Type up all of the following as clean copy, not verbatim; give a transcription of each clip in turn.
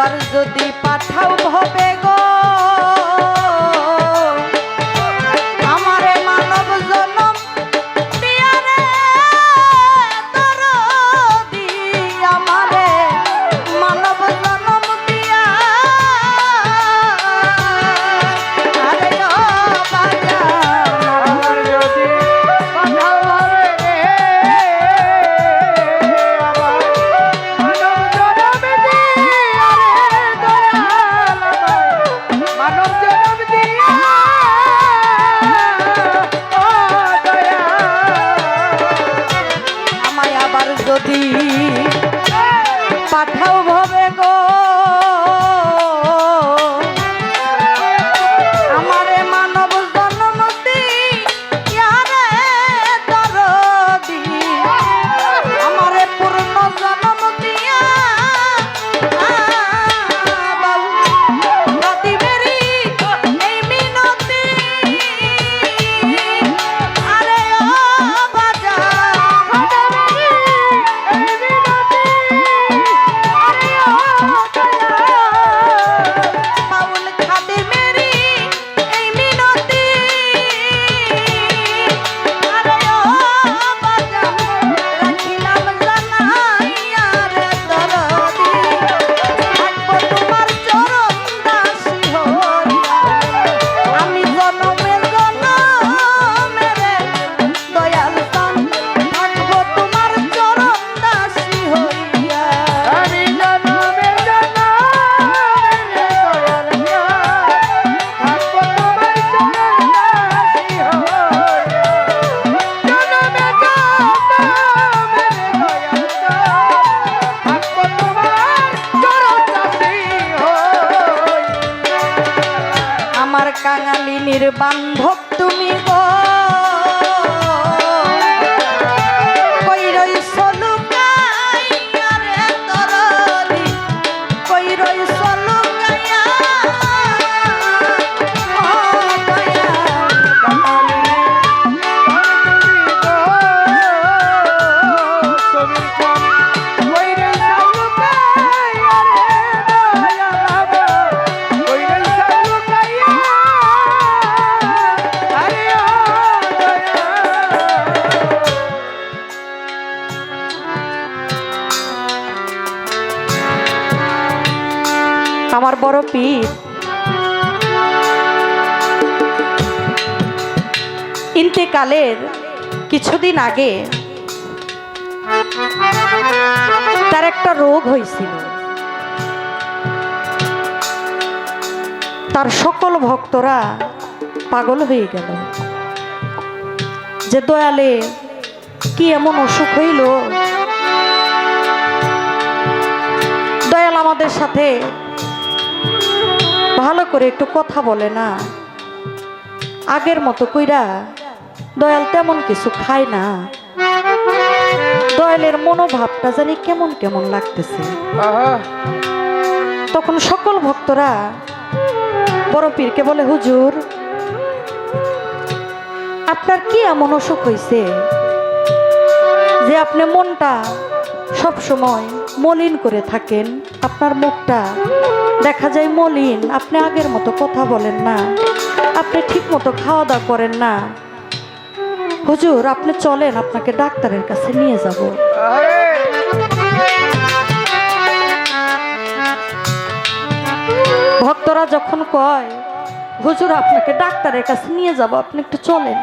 আবার যদি পাঠাও হবে গো আমারে মানব জনম দিয়া রে দরদি আমারে মানব জনম দিয়া আরে ও বাজান আমার যদি পাঠাও হবে রে আমার মানব জনম দিয়া রে দয়াল আমার মানব জনম দিয়া ও দয়াল আমায় আবার যদি পাঠাও ভবে গো আমারে মানব জনম দিয়া রে দরদি আমারে পূর্ণ জনম দিয়া বাবু প্রতিবেরি এই মিনতি আরে ও বাজান বাউল খাদেমেরি এই মিনতি আরে ও বাজান রাখিলাম জানাইয়া রে দরদি থাকবো তোমার চরণ দাসী হইয়া আমি জনমের জনমেরে দয়াল চান থাকবো তোমার চরণ দাসী হইয়া আমি জনমে জনমে দয়াল থাকবো তোমার চরণ দাসী হইয়া জনমে জনমে দয়াল থাকবো তোমার চরণ দাসী হইয়া আমার কাঙালিনীর বান্ধব তুমি গো কই রইছ লুকাইয়া রে দরদি কই রইছ লুকাইয়া ও দয়াল আমার বড় পীর ইন্তেকালের কিছুদিন আগে তার একটা রোগ হয়েছিল। তার সকল ভক্তরা পাগল হয়ে গেল যে দয়ালে কি এমন অসুখ হইল, দয়াল আমাদের সাথে ভালো করে একটু কথা বলে না, আগের মতো কইরা দয়াল তেমন কিছু খায় না, দয়ালের মনোভাবটা জানি কেমন কেমন লাগতেছে। তখন সকল ভক্তরা বড় পীরকে বলে, হুজুর আপনার কি এমন অসুখ হয়েছে যে আপনি মনটা সব সময় মলিন করে থাকেন, আপনার মুখটা দেখা যায় মলিন, আপনি আগের মতো কথা বলেন না, আপনি ঠিক মতো খাওয়া দাওয়া করেন না। হুজুর আপনি চলেন, আপনাকে ডাক্তারের কাছে নিয়ে যাব। ভক্তরা যখন কয় হুজুর আপনাকে ডাক্তারের কাছে নিয়ে যাব, আপনি একটু চলেন,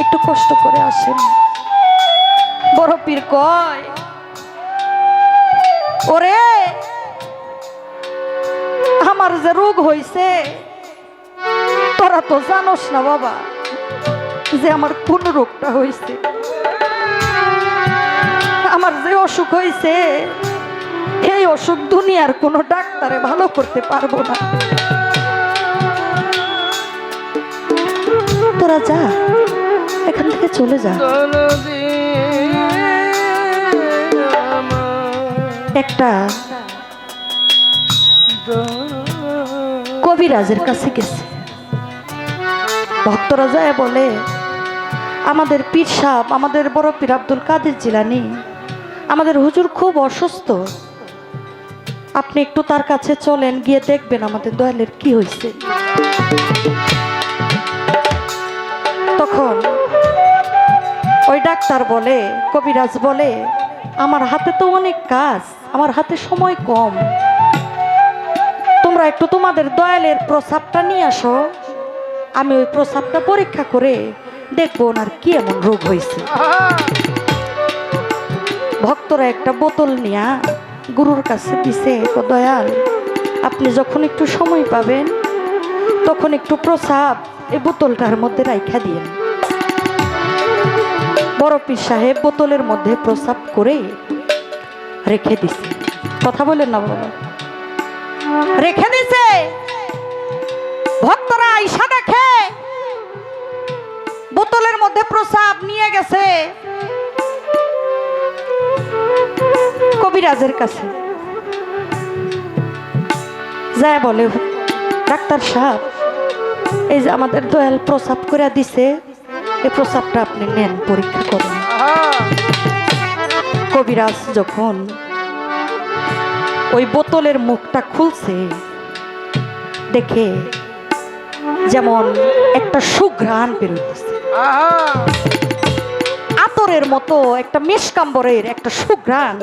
একটু কষ্ট করে আসেন, বড় পীর কয় ওরে আমার যে রোগ হইছে তোরা তো জানোস না বাবা যে আমার কোন রোগটা হইছে, আমার যে অসুখ হইছে এই অসুখ দুনিয়ার কোনো ডাক্তারে ভালো করতে পারবো না, তোরা যা এখান থেকে চলে যা। একটা কবিরাজের কাছে গেছে, ভক্তরা যায় বলে আমাদের পীর সাহেব, আমাদের বড় পীর আব্দুল কাদের জিলানী, আমাদের হুজুর খুব অসুস্থ, আপনি একটু তার কাছে চলেন, গিয়ে দেখবেন আমাদের দয়ালের কি হয়েছে। তখন ওই ডাক্তার বলে, কবিরাজ বলে, আমার হাতে তো অনেক কাজ, আমার হাতে সময় কম, তোমরা একটু তোমাদের দয়ালের প্রস্রাবটা নিয়ে আসো, আমি ওই প্রস্রাবটা পরীক্ষা করে দেখবো ওনার কি এমন রোগ হয়েছে। ভক্তরা একটা বোতল নিয়ে গুরুর কাছে দিছে, দয়াল আপনি যখন একটু সময় পাবেন তখন একটু প্রস্রাব এই বোতলটার মধ্যে রাইখা দিয়েন। বড় পীর সাহেব বোতলের মধ্যে প্রস্রাব করে রেখে দিছে। কথা বলেন না বাবা, রেখে দিছে। ভক্তরা আইসা দেখে বোতলের মধ্যে প্রস্রাব নিয়ে গেছে কবিরাজের কাছে। যায় বলে, ডাক্তার সাহেব এই যে আমাদের দয়াল প্রস্রাব করে দিছে, এই প্রস্রাবটা আপনি নেন, পরীক্ষা করুন। কবিরাজ যখন ওই বোতলের মুখটা খুলছে, দেখে যেমন একটা সুঘ্রাণ বেরোতেছে, আতরের মতো একটা মেশকাম্বরের একটা সুঘ্রাণ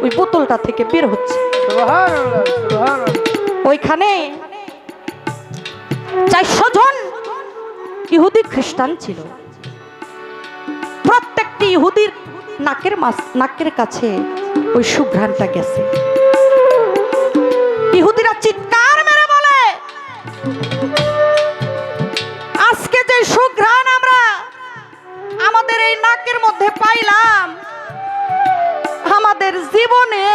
ওই বোতলটা থেকে বের হচ্ছে। ওইখানে 400 জন ইহুদি খ্রিস্টান ছিল। প্রত্যেকটি ইহুদির নাকের কাছে ওই সুঘ্রাণটা গেছে। ইহুদিরা চিৎকার মেরে বলে, আজকে যে সুঘ্রাণ আমরা আমাদের এই নাকের মধ্যে পাইলাম, আমাদের জীবনে,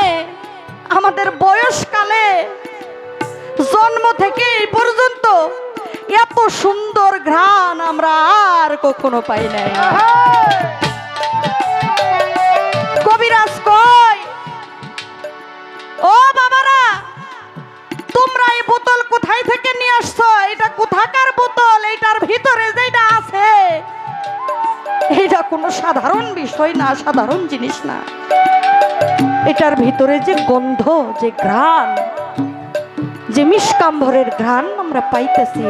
আমাদের বয়সকালে, জন্ম থেকে এই পর্যন্ত এত সুন্দর ঘ্রাণ আমরা আর কখনো পাই নাই। কবিরাজ কয়, ও বাবারা, তোমরা এই বোতল কোথায় থেকে নিয়ে আসছো? এটা কোথাকার বোতল? এটার ভিতরে যেটা আছে এটা কোনো সাধারণ বিষয় না, সাধারণ জিনিস না। এটার ভিতরে যে গন্ধ, যে ঘ্রাণ, যে মিষ্কাম্বরের ঘ্রাণ আমরা পাইতেছি,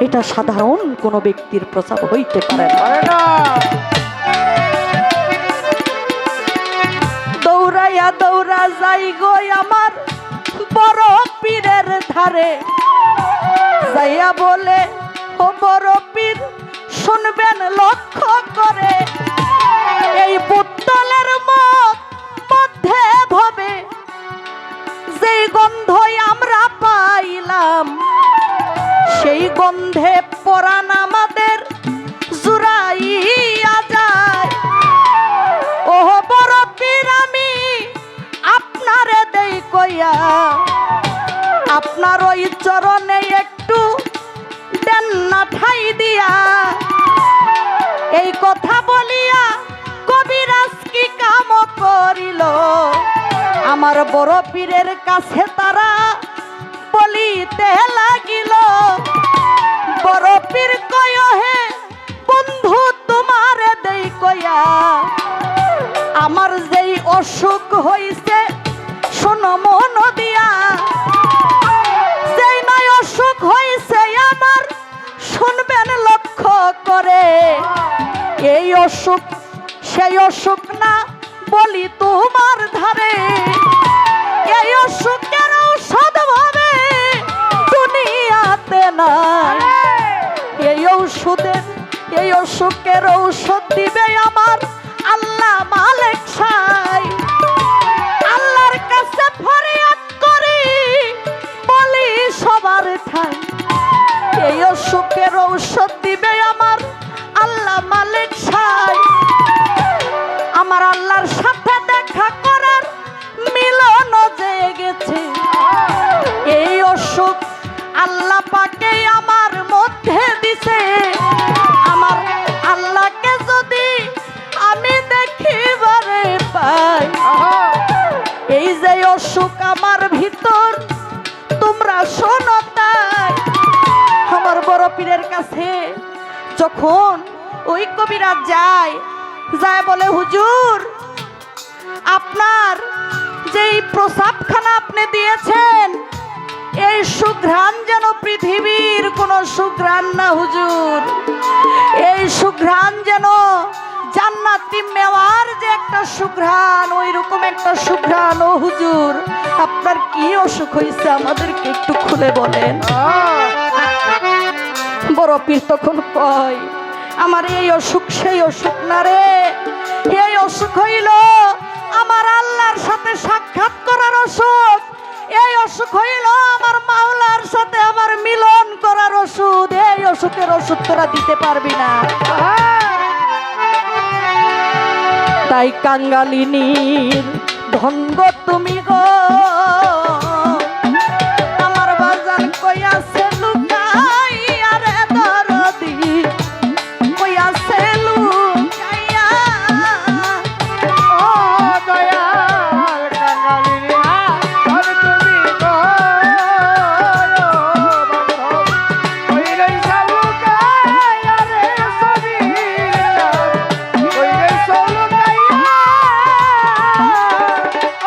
এটা সাধারণ কোনো ব্যক্তির প্রস্রাব হইতে পারে না। দৌড়াইয়া দৌড়া যাই গো আমার বড় পীরের ধারে, যাইয়া বলে, ও বড় পীর শুনবেন লক্ষ্য করে, এই বোতলের মধ্যে ভবে যেই গন্ধই আমরা পাইলাম, সেই গন্ধে পরাণ আমাদের জুড়াইয়া যায়। ও বড় পীর আমি আপনারে দেই কইয়া, আপনার ওই চরণে একটু দেন না ঠাই দিয়া। এই কথা বলিয়া কবিরাজ কি কাম করিল, আমার বড় পীরের কাছে তারা বলিতে লাগিল। বড় পীর কয়, হে বন্ধু তোমারে দেই কইয়া, আমার যেই অসুখ হইছে শোনো মন দিয়া, যেই নাই অসুখ হইছে আমার শুনবেন লক্ষ্য করে, এই অসুখ সেই অসুখ না বলি তোমার ধারে, এই অসুখের ঔষধ ভাবে দুনিয়াতে না, এই অসুখের ঔষধ দিবে আমার আল্লাহ মালিক সাই। আল্লাহর কাছে ফরিয়াদ করি বলি সবার ঠাই, এই অসুখের ঔষধ দিবে আমার আল্লাহ মালিক সাই। আমার আল্লাহর সাথে দেখা করার মিলন জেগেছে, এই অসুখ আল্লাহ পাকে আমার মধ্যে দিছে। আমার আল্লাহকে যদি আমি দেখিবারে পাই, এই যে অসুখ আমার ভিতর তোমরা শোনো তাই। আমার বড় পীরের কাছে যখন ওই কবিরাজ যায় বলে, হুজুর আপনার যেই প্রস্রাবখানা আপনি দিয়েছেন সুঘ্রাণ না হুজুর, এই সুঘ্রাণ যেন জান্নাতি মেওয়ার যে একটা সুঘ্রাণ, ওই রকম একটা সুঘ্রাণ। ও হুজুর, আপনার কি অসুখ হয়েছে আমাদেরকে একটু খুলে বলেন। বড় পীর তখন কয়, আমার এই অসুখ সেই অসুখ না রে, এই অসুখ হইল আমার আল্লাহর সাথে সাক্ষাৎ করার অসুখ, এই অসুখ হইল আমার মাওলার সাথে আমার মিলন করার ওষুধ। এই অসুখের ওষুধ তোরা দিতে পারবি না। তাই কাঙ্গালিনীর ধঙ্গ তুমি গো, আমার বাজান কইয়াছে লুকাইয়া রে দরদি, কইয়াছে লুকাইয়া। ও দয়াল কাঙ্গালিনী আর তুমি গো বান্ধব ওই রে সালুকাইয়া রে সবিরা ওই রে সালুকাইয়া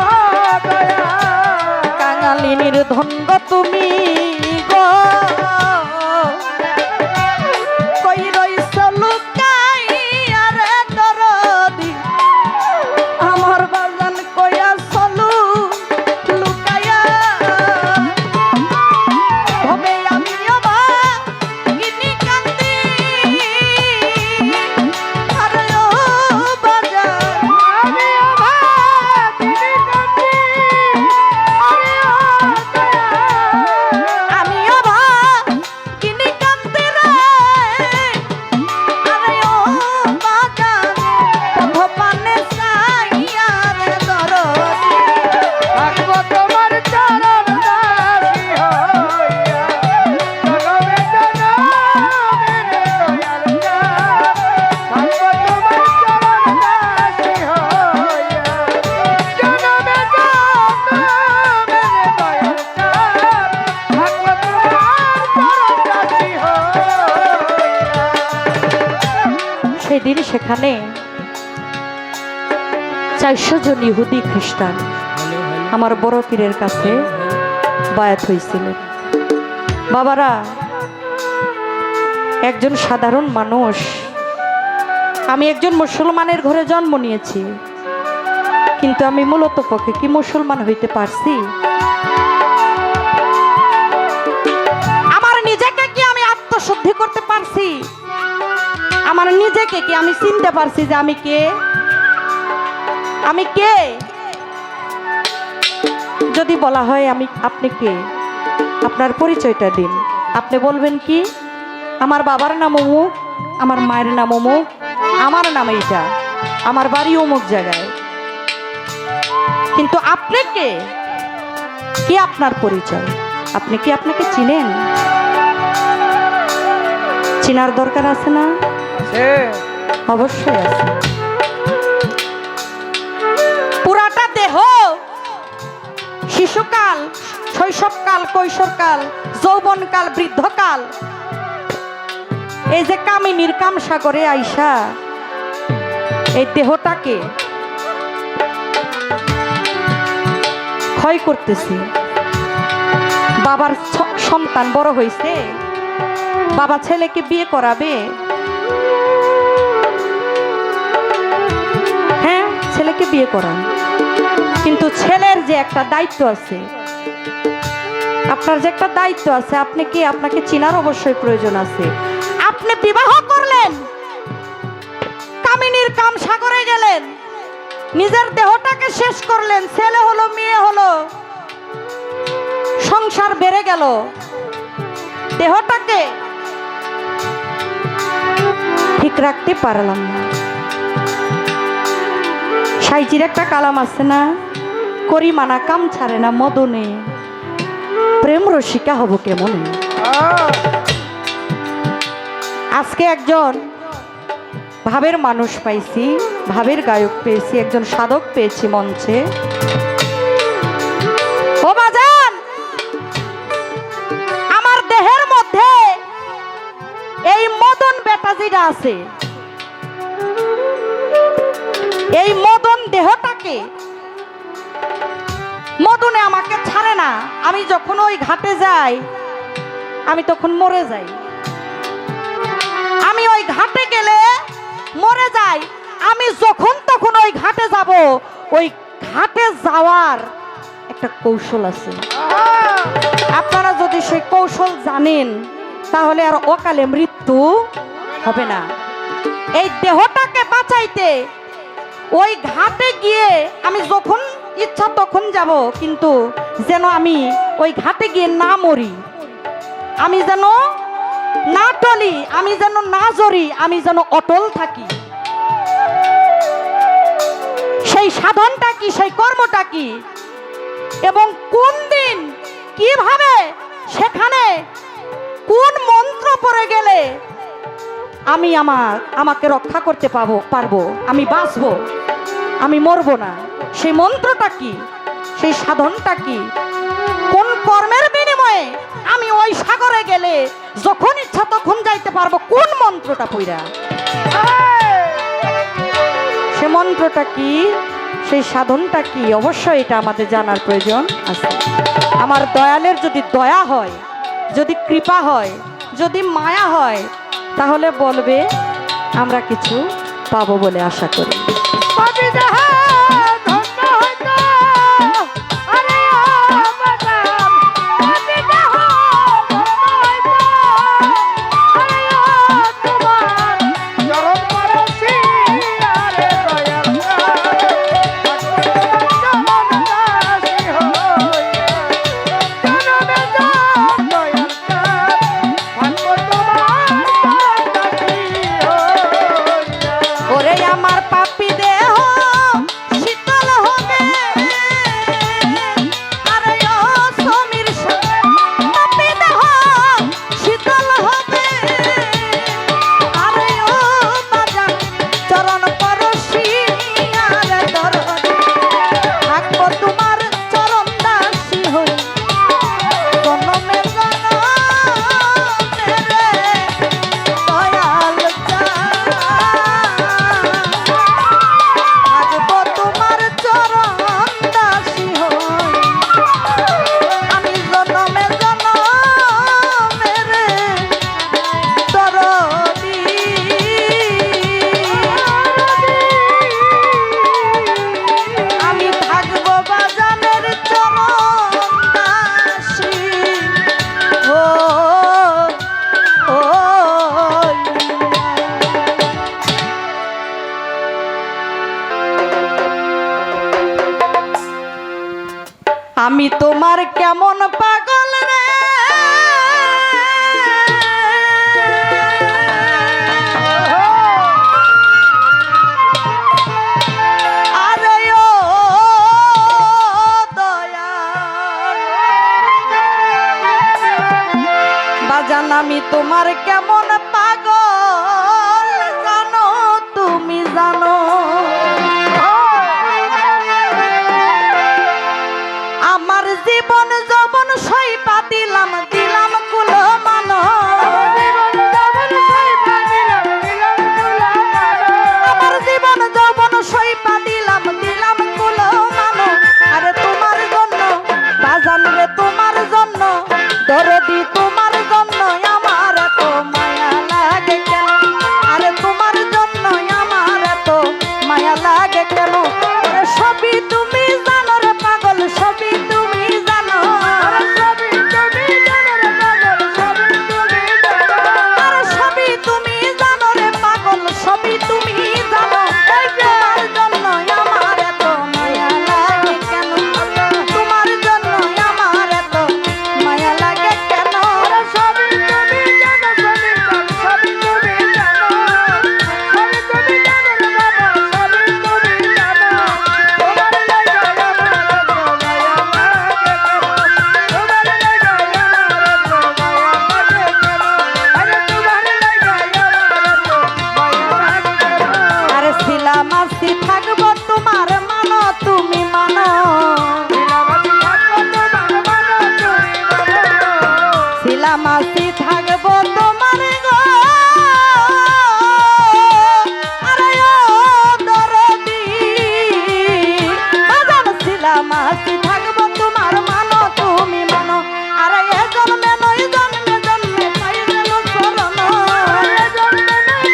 ও দয়াল কাঙালিনীর ধঙ্গ তুমি গো, কই রইছ লুকাইয়া রে দরদি, আমার বাজান কইয়াছ লুকাইয়া। ভবে আমিও ভাগিনী কান্দি, আরে ও বাজান আমি ভাগিনী কান্দি আরে ও দয়াল আমিও ভাগিনী কান্দি রে, আরে ও বাজান পথপানে চাইয়া রে দরদি। থাকবো তোমার চরণ দাসী হইয়া জনমে জনমে রে দয়াল চাঁদ। থাকবো তোমার চরণ দাসী হইয়া জনমে জনমে রে দয়াল চাঁদ। থাকবো তোমার চরণ দাসী হইয়া। সেদিন সেখানে 400 জন ইহুদি খ্রিস্টান আমার বড় পীরের কাছে বায়াত হয়েছিলেন। বাবারা, একজন সাধারণ মানুষ, আমি একজন মুসলমানের ঘরে জন্ম নিয়েছি, কিন্তু আমি মূলত পক্ষে কি মুসলমান হইতে পারছি? আমার নিজেকে কি আমি আত্মশুদ্ধি করতে পারছি? আমার নিজেকে কি আমি চিনতে পারছি যে আমি কে? আমি কে? যদি বলা হয় আপনি কে, আপনার পরিচয়টা দিন, আপনি বলবেন কি? আমার বাবার নাম অমুক, আমার মায়ের নাম অমুক, আমার নাম এইটা, আমার বাড়ি অমুক জায়গায়। কিন্তু আপনি কে? কি আপনার পরিচয়? আপনি কি আপনাকে চিনেন? চিনার দরকার আছে না? অবশ্যই আছে। পুরাটা দেহ, শিশুকাল, শৈশবকাল, কৈশোরকাল, যৌবনকাল, বৃদ্ধকাল, এই যে কামিনীর কামসাগরে আইসা এই দেহটাকে ক্ষয় করতেছি। বাবার সন্তান বড় হয়েছে, বাবা ছেলেকে বিয়ে করাবে, হ্যাঁ ছেলেকে বিয়ে করান, কিন্তু ছেলের যে একটা দায়িত্ব আছে, আপনার যে একটা দায়িত্ব আছে, আপনি কি আপনাকে চিনার অবশ্যই প্রয়োজন আছে। আপনি বিবাহ করলেন, কামিনীর কাম সাগরে গেলেন, নিজের দেহটাকে শেষ করলেন, ছেলে হলো মেয়ে হলো, সংসার বেড়ে গেল, দেহটাকে ঠিক রাখতে পারলাম না। সাইজির একটা কালাম আছে না, করিমানা কাম ছাড়ে না মদনে, প্রেম রসিকা হব কেমন। আজকে একজন ভাবের মানুষ পাইছি, ভাবের গায়ক পেয়েছি, একজন সাধক পেয়েছি মঞ্চে। ও বাজান, আমার দেহের মধ্যে এই মদন বেটা যেটা আছে, এই মদন দেহটাকে, মদনে আমাকে ছাড়ে না। আমি যখন ওই ঘাটে যাই, আমি তখন মরে যাই। ঘাটে গেলে মরে যায়, আমি যখন তখন ওই ঘাটে যাব। ওই ঘাটে যাওয়ার একটা কৌশল আছে। আপনারা যদি সেই কৌশল জানেন তাহলে আর অকালে মৃত্যু হবে না। এই দেহটাকে বাঁচাইতে ওই ঘাটে গিয়ে আমি যখন ইচ্ছা তখন যাব, কিন্তু যেন আমি ওই ঘাটে গিয়ে না মরি, আমি যেন না টলি, আমি যেন না জড়ি, আমি যেন অটল থাকি। সেই সাধনটা কি, সেই কর্মটা কি, এবং কোন দিন কিভাবে সেখানে কোন মন্ত্র পড়ে গেলে আমি আমাকে রক্ষা করতে পারবো, আমি বাঁচবো, আমি মরবো না, সেই মন্ত্রটা কি, সেই সাধনটা কি, কোন কর্মের বিনিময়ে আমি ওই সাগরে গেলে যখন ইচ্ছা তখন যাইতে পারবো, কোন মন্ত্রটা পইরা, সে মন্ত্রটা কি, সেই সাধনটা কি, অবশ্যই এটা আমাদের জানার প্রয়োজন আছে। আমার দয়ালের যদি দয়া হয়, যদি কৃপা হয়, যদি মায়া হয়, তাহলে বলবে আমরা কিছু পাবো বলে আশা করি। আমি তোমার কেমন পাগল রে, আরে ও দয়াল বাজান, আমি তোমার কেমন পাগল জানো, তুমি জানো। আমার জীবন যৌবন সইপা দিলাম, দিলাম কুলো মানো, আমার জীবন যৌবন সইপা দিলাম, দিলাম কুলো মানো। আরে তোমার জন্য বাজান রে, তোমার জন্য দরদি, তোমার জন্য আমার এত মায়া লাগে কেন, আরে তোমার জন্য আমার এত মায়া লাগে কেন। সবই তুমি জানো রে পাগল, সবই তুমি জানো, সবই তুমি জানো রে পাগল, সবই তুমি জানো, আর সবই তুমি জানো রে পাগল, সবই তুমি জানো। তোমার জন্য আমার এত মায়া লাগে কেন, তোমার জন্য আমার এত মায়া লাগে কেন। সবই তুমি জানো, সবই তুমি জানো, সবই তুমি জানো রে বাবা, সবই তুমি জানো। থাকবো তোমার মানো, তুমি মানো, শিলামাসি থাকবো তোমার গো, আরে ও দরদি বাজান, শিলামাসি থাকবো তোমার মানো, তুমি মানো। আরে এ জন্মে নয় জন্মে জন্মে পাই গেল চরণ, এ জন্মে নয়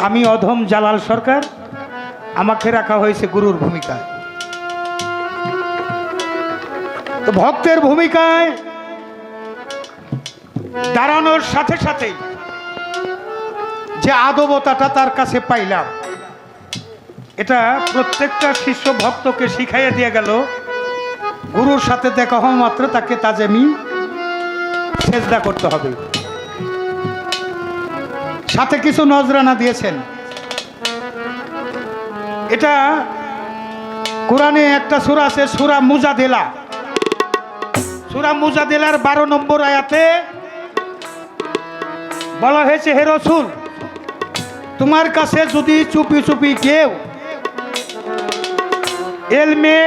আমি অধম জালাল সরকার, আমাকে রাখা হয়েছে গুরুর ভূমিকায়। তো ভক্তের ভূমিকায় দাঁড়ানোর সাথে সাথে যে আদবতাটা তার কাছে পাইলাম, এটা প্রত্যেকটা শিষ্য ভক্তকে শিখাইয়া দিয়ে গেল। গুরুর সাথে দেখা হওয়া মাত্র তাকে তাজেমি সেজদা করতে হবে। সাথে কিছু নজরানা দিয়েছেন। এটা কোরআনে একটা সূরা আছে, সূরা মুজাদিলা। সূরা মুজাদিলার 12 নম্বর আয়াতে বলা হয়েছে, হে রাসূল, তোমার কাছে যদি চুপি চুপি কেউ এলমে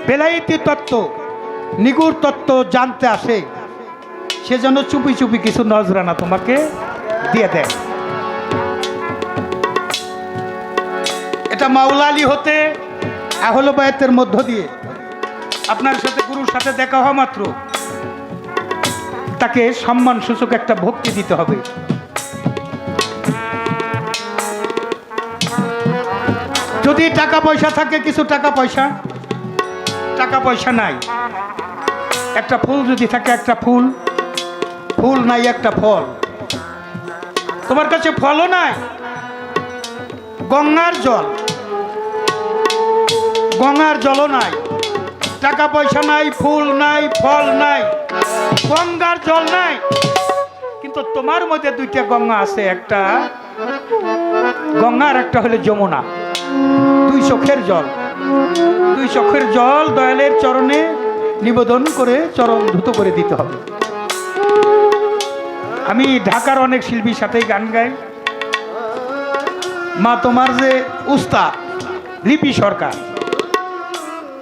বেলায়েতি তত্ত্ব, নিগুড় তত্ত্ব জানতে আসে, সে যেন চুপি চুপি কিছু নজরানা তোমাকে দিয়ে দেয়। এটা মাওলা আলী হতে আহলে বায়াতের মধ্য দিয়ে আপনার সাথে গুরুর সাথে দেখা হওয়া মাত্র তাকে সম্মান সূচক একটা ভক্তি দিতে হবে। যদি টাকা পয়সা থাকে, কিছু টাকা পয়সা নাই, একটা ফুল যদি থাকে, একটা ফুল নাই, একটা ফল। তোমার কাছে ফলও নাই, গঙ্গার জলও নাই, টাকা পয়সা নাই, ফুল নাই, ফল নাই, গঙ্গার জল নাই, কিন্তু তোমার মধ্যে দুইটা গঙ্গা আছে, একটা গঙ্গা আর একটা হলো যমুনা। দুই চোখের জল দয়ালের চরণে নিবেদন করে চরণ ধুত করে দিতে হবে। আমি ঢাকার অনেক শিল্পীর সাথেই গান গাই। মা তোমার যে উস্তাদ লিপি সরকার,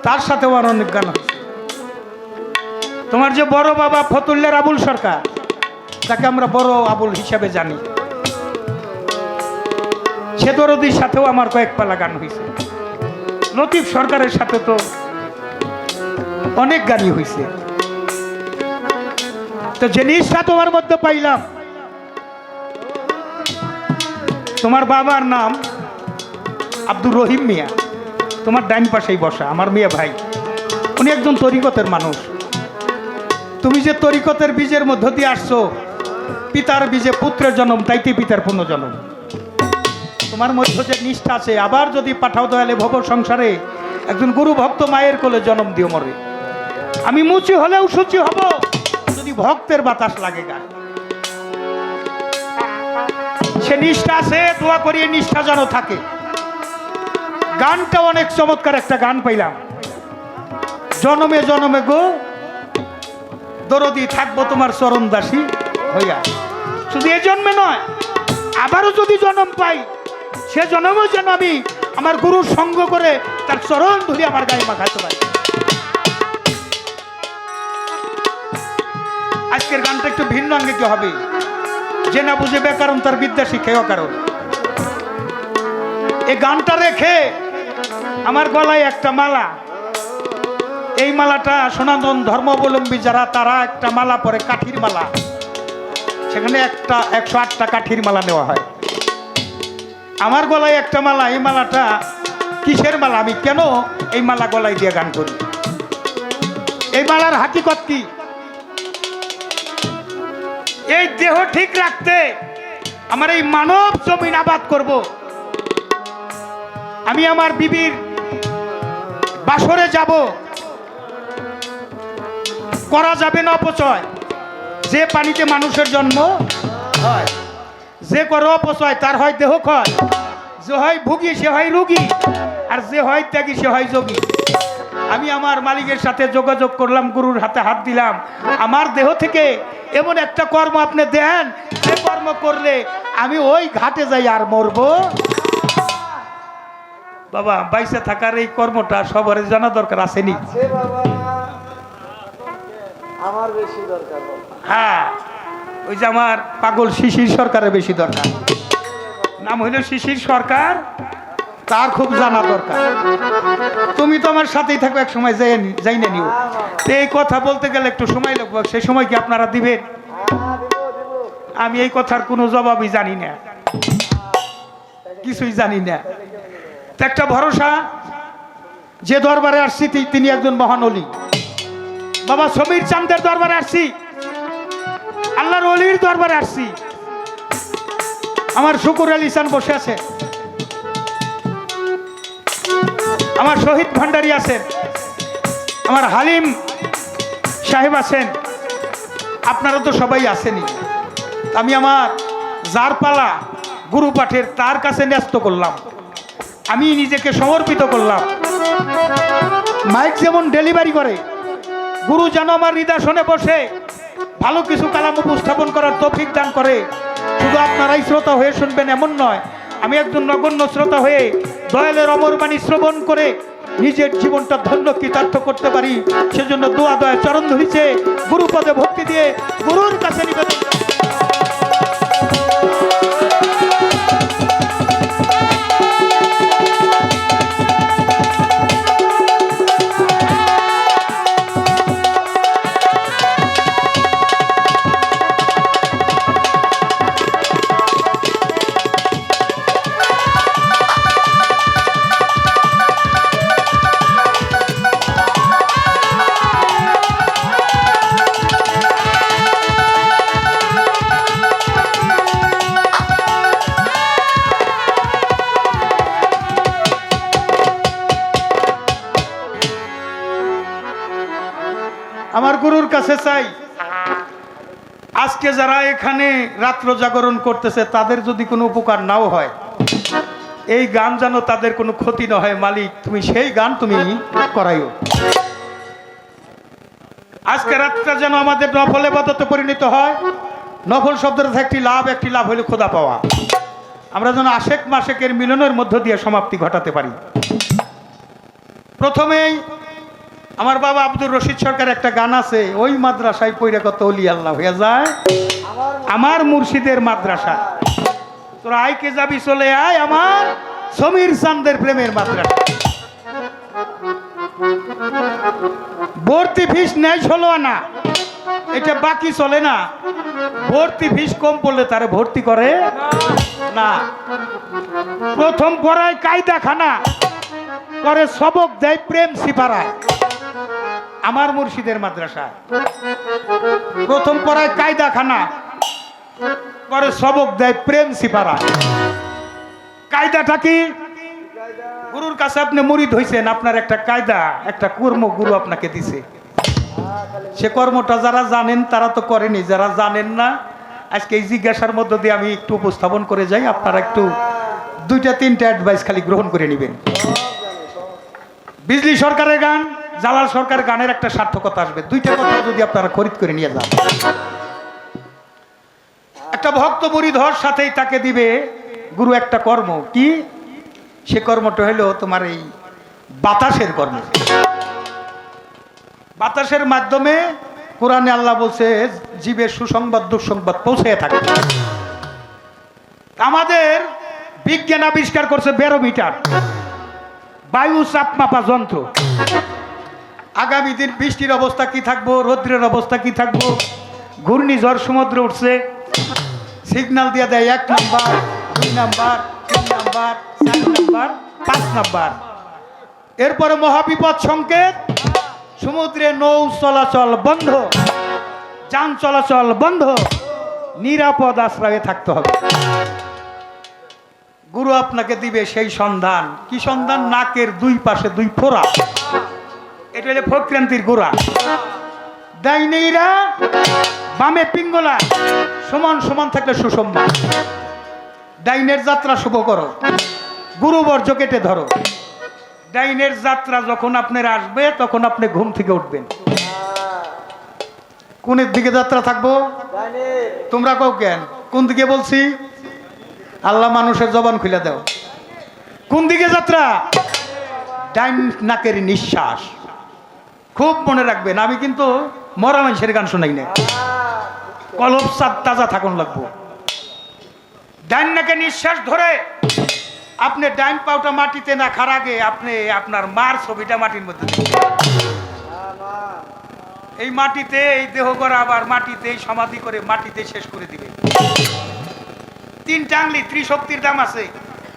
তার সাথেও আর অনেক গান হয়েছে। তোমার যে বড় বাবা ফতুল্লার আবুল সরকার, তাকে আমরা বড় আবুল হিসাবে জানি, সে দরদির সাথেও আমার কয়েক পালা গান হয়েছে। লতিফ সরকারের সাথে তো অনেক গানই হয়েছে। তো জিনিসটা তোমার মধ্যে পাইলাম, তোমার বাবার নাম আব্দুর রহিম মিয়া, তোমার ডাইন পাশেই বসা আমার মিয়া ভাই, উনি একজন তরিকতের মানুষ। তুমি যে তরিকতের বীজের মধ্য দিয়ে আসছো, পিতার বীজে পুত্রের জন্ম, তাইতে পিতার পুনর্জন্ম। তোমার মধ্যে যে নিষ্ঠা আছে, আবার যদি পাঠাও দয়ালে ভব সংসারে, একজন গুরু ভক্ত মায়ের কোলে জন্ম দিও মরে। আমি মুচি হলেও সুচি হব যদি ভক্তের বাতাস লাগে গান। সে নিষ্ঠা আছে, দোয়া করিয়ে নিষ্ঠা যেন থাকে। গানটা অনেক চমৎকার একটা গান পাইলাম, জনমে জনমে গো দরদি থাকবো তোমার চরণ দাসী হইয়া। শুধু এ জন্মে নয়, আবারও যদি জন্ম পাই, সে জন্মেও যেন আমি আমার গুরুর সঙ্গ করে তার চরণ ধরে আমার গায়ে মাখাতে পারি। আজকের গানটা একটু ভিন্ন আঙ্গিকে হবে। যে না বুঝে বেকারণ, তার বিদ্যা শিখেও কারণ। এই গানটা রেখে আমার গলায় একটা মালা, এই মালাটা সনাতন ধর্মাবলম্বী যারা, তারা একটা মালা পরে, কাঠির মালা। সেখানে 108টা কাঠির মালা নেওয়া হয়। আমার গলায় একটা মালা, এই মালাটা কিসের মালা, আমি কেন এই মালা গলায় দিয়ে গান করি? এই মালার হাকিকত কি? এই দেহ ঠিক রাখতে আমার এই মানব জমিন আবাদ করব। আমি আমার বিবির বাসরে যাব, করা যাবে না অপচয়। যে পানিতে মানুষের জন্ম হয়, যে করে অপচয় তার হয় দেহ ক্ষয়। যে হয় ভুগি সে হয় রুগী, আর যে হয় ত্যাগী সে হয় যোগী। আমি আমার মালিকের সাথে যোগাযোগ করলাম, গুরুর হাতে হাত দিলাম, আমার দেহ থেকে এমন একটা কর্ম আপনি দেন, যে কর্ম করলে আমি ওই ঘাটে যাই আর মরবো। বাবা, বাইসে থাকার এই কর্মটা সবার জানা দরকার আসেনি? আমার বেশি দরকার। হ্যাঁ, ওই যে আমার পাগল শিশির সরকারের বেশি দরকার। নাম হইল শিশির সরকার, তার খুব জানা দরকার। তুমি তো আমার সাথেই থাকো, এক সময় যাই না নিও। এই কথা বলতে গেলে একটু সময় লাগবে, সেই সময় কি আপনারা দিবেন? আমি এই কথার কোনো জবাবই জানি না। কিছুই জানি না। তো একটা ভরসা, যে দরবারে আসছি তিনি একজন মহান অলি। বাবা সমীর চাঁদের দরবারে আসছি, আল্লাহর অলির দরবারে আসছি। আমার শুকুর আলী চান বসে আছে, আমার শহীদ ভান্ডারী আছেন, আমার হালিম সাহেব আছেন, আপনারা তো সবাই আসেনি। আমি আমার যার পালা গুরু পাঠের তার কাছে ন্যস্ত করলাম, আমি নিজেকে সমর্পিত করলাম। মাইক যেমন ডেলিভারি করে, গুরু যেন আমার হৃদয় বসে ভালো কিছু কালাম উপস্থাপন করার তৌফিক দান করে। শুধু আপনারাই শ্রোতা হয়ে শুনবেন এমন নয়, আমি একজন নগণ্য শ্রোতা হয়ে দয়ালের অমর বাণী শ্রবণ করে নিজের জীবনটা ধন্য কৃতার্থ করতে পারি, সেজন্য দোয়া দয়া চরণ ধরিছে গুরুপদে ভক্তি দিয়ে গুরুর কাছে নিবেদন। আমার গুরুর কাছে চাই, আজকে যারা এখানে রাত্র জাগরণ করতেছে তাদের যদি কোনো উপকার নাও হয়, এই গান যেন তাদের কোনো ক্ষতি না হয়। মালিক তুমি সেই গান তুমি করাইও। আজকে রাতটা যেন আমাদের নফল ইবাদতে পরিণত হয়। নফল শব্দের একটি লাভ হইল খোদা পাওয়া। আমরা যেন আশেক মাশেকের মিলনের মধ্য দিয়ে সমাপ্তি ঘটাতে পারি। প্রথমেই আমার বাবা আব্দুর রশিদ সরকার একটা গান আছে, ওই মাদ্রাসায় পইরা কত অলি আল্লাহ হয়ে যায়, আমার মুর্শিদের মাদ্রাসা। তোরা আইকে যাবি চলে আয় আমার সমীর চাঁদের প্রেমের মাদ্রাসা। ভর্তি ফিস নেয় 16 আনা, এটা বাকি চলে না। ভর্তি ফিস কম পড়লে তারে ভর্তি করে না। প্রথম পড়ায় কায়দা খানা, পরে সবক দেয় প্রেম সিপারায়। আমার মুর্শিদের মাদ্রাসা প্রথম পড়ায় কায়দা খানা, পরে সবক দেয় প্রেম সিপারায়। কায়দাটা কি? গুরুর কাছে আপনি মুরিদ হইছেন, আপনার একটা কায়দা, একটা কর্ম গুরু আপনাকে দিছে। সে কর্মটা যারা জানেন তারা তো করেনি, যারা জানেন না আজকে এই জিজ্ঞাসার মধ্য দিয়ে আমি একটু উপস্থাপন করে যাই। আপনারা একটু 2-3টা অ্যাডভাইস খালি গ্রহণ করে নেবেন। বিজলি সরকারের গান, জালাল সরকারের গানের একটা সার্থকতা আসবে। 2টা কথা যদি আপনারা খরিদ করে নিয়ে যান, একটা ভক্ত মুরিদ হওয়ার সাথেই তাকে দিবে গুরু একটা কর্ম। কি সে কর্মটা হলো তোমার এই বাতাসের কর্ম। বাতাসের মাধ্যমে কোরআনে আল্লাহ বলছে জীবের সুসংবাদ দুঃসংবাদ পৌঁছে থাকে। আমাদের বিজ্ঞান আবিষ্কার করছে ব্যারোমিটার, বায়ু চাপ মাপা যন্ত্র। আগামী দিন বৃষ্টির অবস্থা কি থাকবো, রৌদ্রের অবস্থা কি থাকবো, ঘূর্ণিঝড় সমুদ্রে উঠছে, সিগন্যাল দিয়ে দেয় 1 number, 2 number, 3 number, 4 number, 5 number. এরপরে মহাবিপদ সংকেত, সমুদ্রে নৌ চলাচল বন্ধ, যান চলাচল বন্ধ, নিরাপদ আশ্রয়ে থাকতে হবে। গুরু আপনাকে দিবে সেই সন্ধান। কি সন্ধান? নাকের 2 পাশে 2 ফোঁড়া, এটা হলে প্রক্রান্তির গোড়া। ডাইনেইরা বামে পিঙ্গলা, সমান সমান থাকলে সুসম্মান। ডাইনের যাত্রা শুভ করো, গুরু বর্জ্য কেটে ধরো। ডাইনের যাত্রা যখন আপনার আসবে তখন আপনি ঘুম থেকে উঠবেন। কোন দিকে যাত্রা থাকবো? তোমরা কও কেন? কোন দিকে বলছি? আল্লাহ মানুষের জবান খুলে দাও। কোন দিকে যাত্রা? ডাইন নাকের নিঃশ্বাস। খুব মনে রাখবেন, আমি কিন্তু মরা মানুষের গান শোনাই না, কলব সাত তাজা থাকুন লাগবো। ডাইন নাকে নিঃশ্বাস ধরে আপনি ডাইন পাউটা মাটিতে না খার আগে আপনি আপনার মার ছবিটা মাটির মধ্যে, এই মাটিতে এই দেহ করা আবার মাটিতে সমাধি করে মাটিতে শেষ করে দিবে। 3 টাংলি ত্রিশক্তির দাম আছে,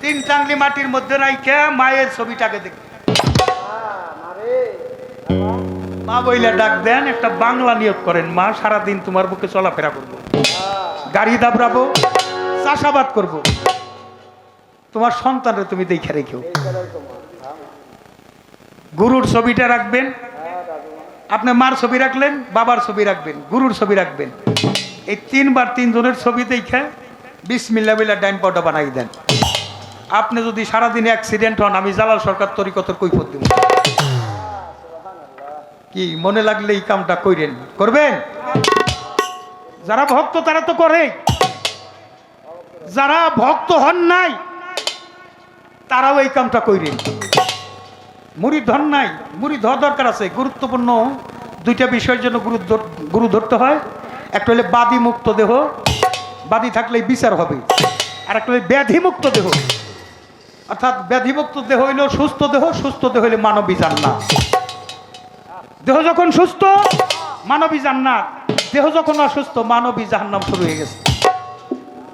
তিন টাংলি মাটির মধ্যে রাইখা মায়ের ছবিটাকে দেখ, মা বইলা ডাক দেন, একটা বাংলা নিয়োগ করেন, মা সারাদিন তোমার বুকে চলাফেরা করবো, গাড়ি দাবড়াবো, চাষাবাদ করব, তোমার সন্তানরে তুমি দেখে রেখেও। গুরুর ছবিটা রাখবেন, আপনি মার ছবি রাখলেন, বাবার ছবি রাখবেন, গুরুর ছবি রাখবেন। এই তিনবার তিনজনের ছবি দেখে বিসমিল্লাহ বলে ডাইন পাউটা বানাই দেন। আপনি যদি সারাদিন অ্যাক্সিডেন্ট হন, আমি জালাল সরকার তরিকতের কৈফত দিব। কি মনে লাগলে এই কামটা কইরেন, করবেন? যারা ভক্ত তারা তো করে, যারা ভক্ত হন নাই তারাও এই কামটা কইরেন। মুরিদ হন নাই, মুরিদ হওয়ার দরকার আছে। গুরুত্বপূর্ণ দুইটা বিষয়ের জন্য গুরু ধরতে হয়। একটা হলে বাদী মুক্ত দেহ, বাদী থাকলেই বিচার হবে। আর একটা হলে ব্যাধিমুক্ত দেহ, অর্থাৎ ব্যাধিমুক্ত দেহ হইল সুস্থ দেহ, সুস্থ দেহ হইলে মানবী জান্নাত। দেহ যখন সুস্থ মানবী জান্নাত, দেহ যখন অসুস্থ মানবী জাহান্নাম শুরু হয়ে গেছে।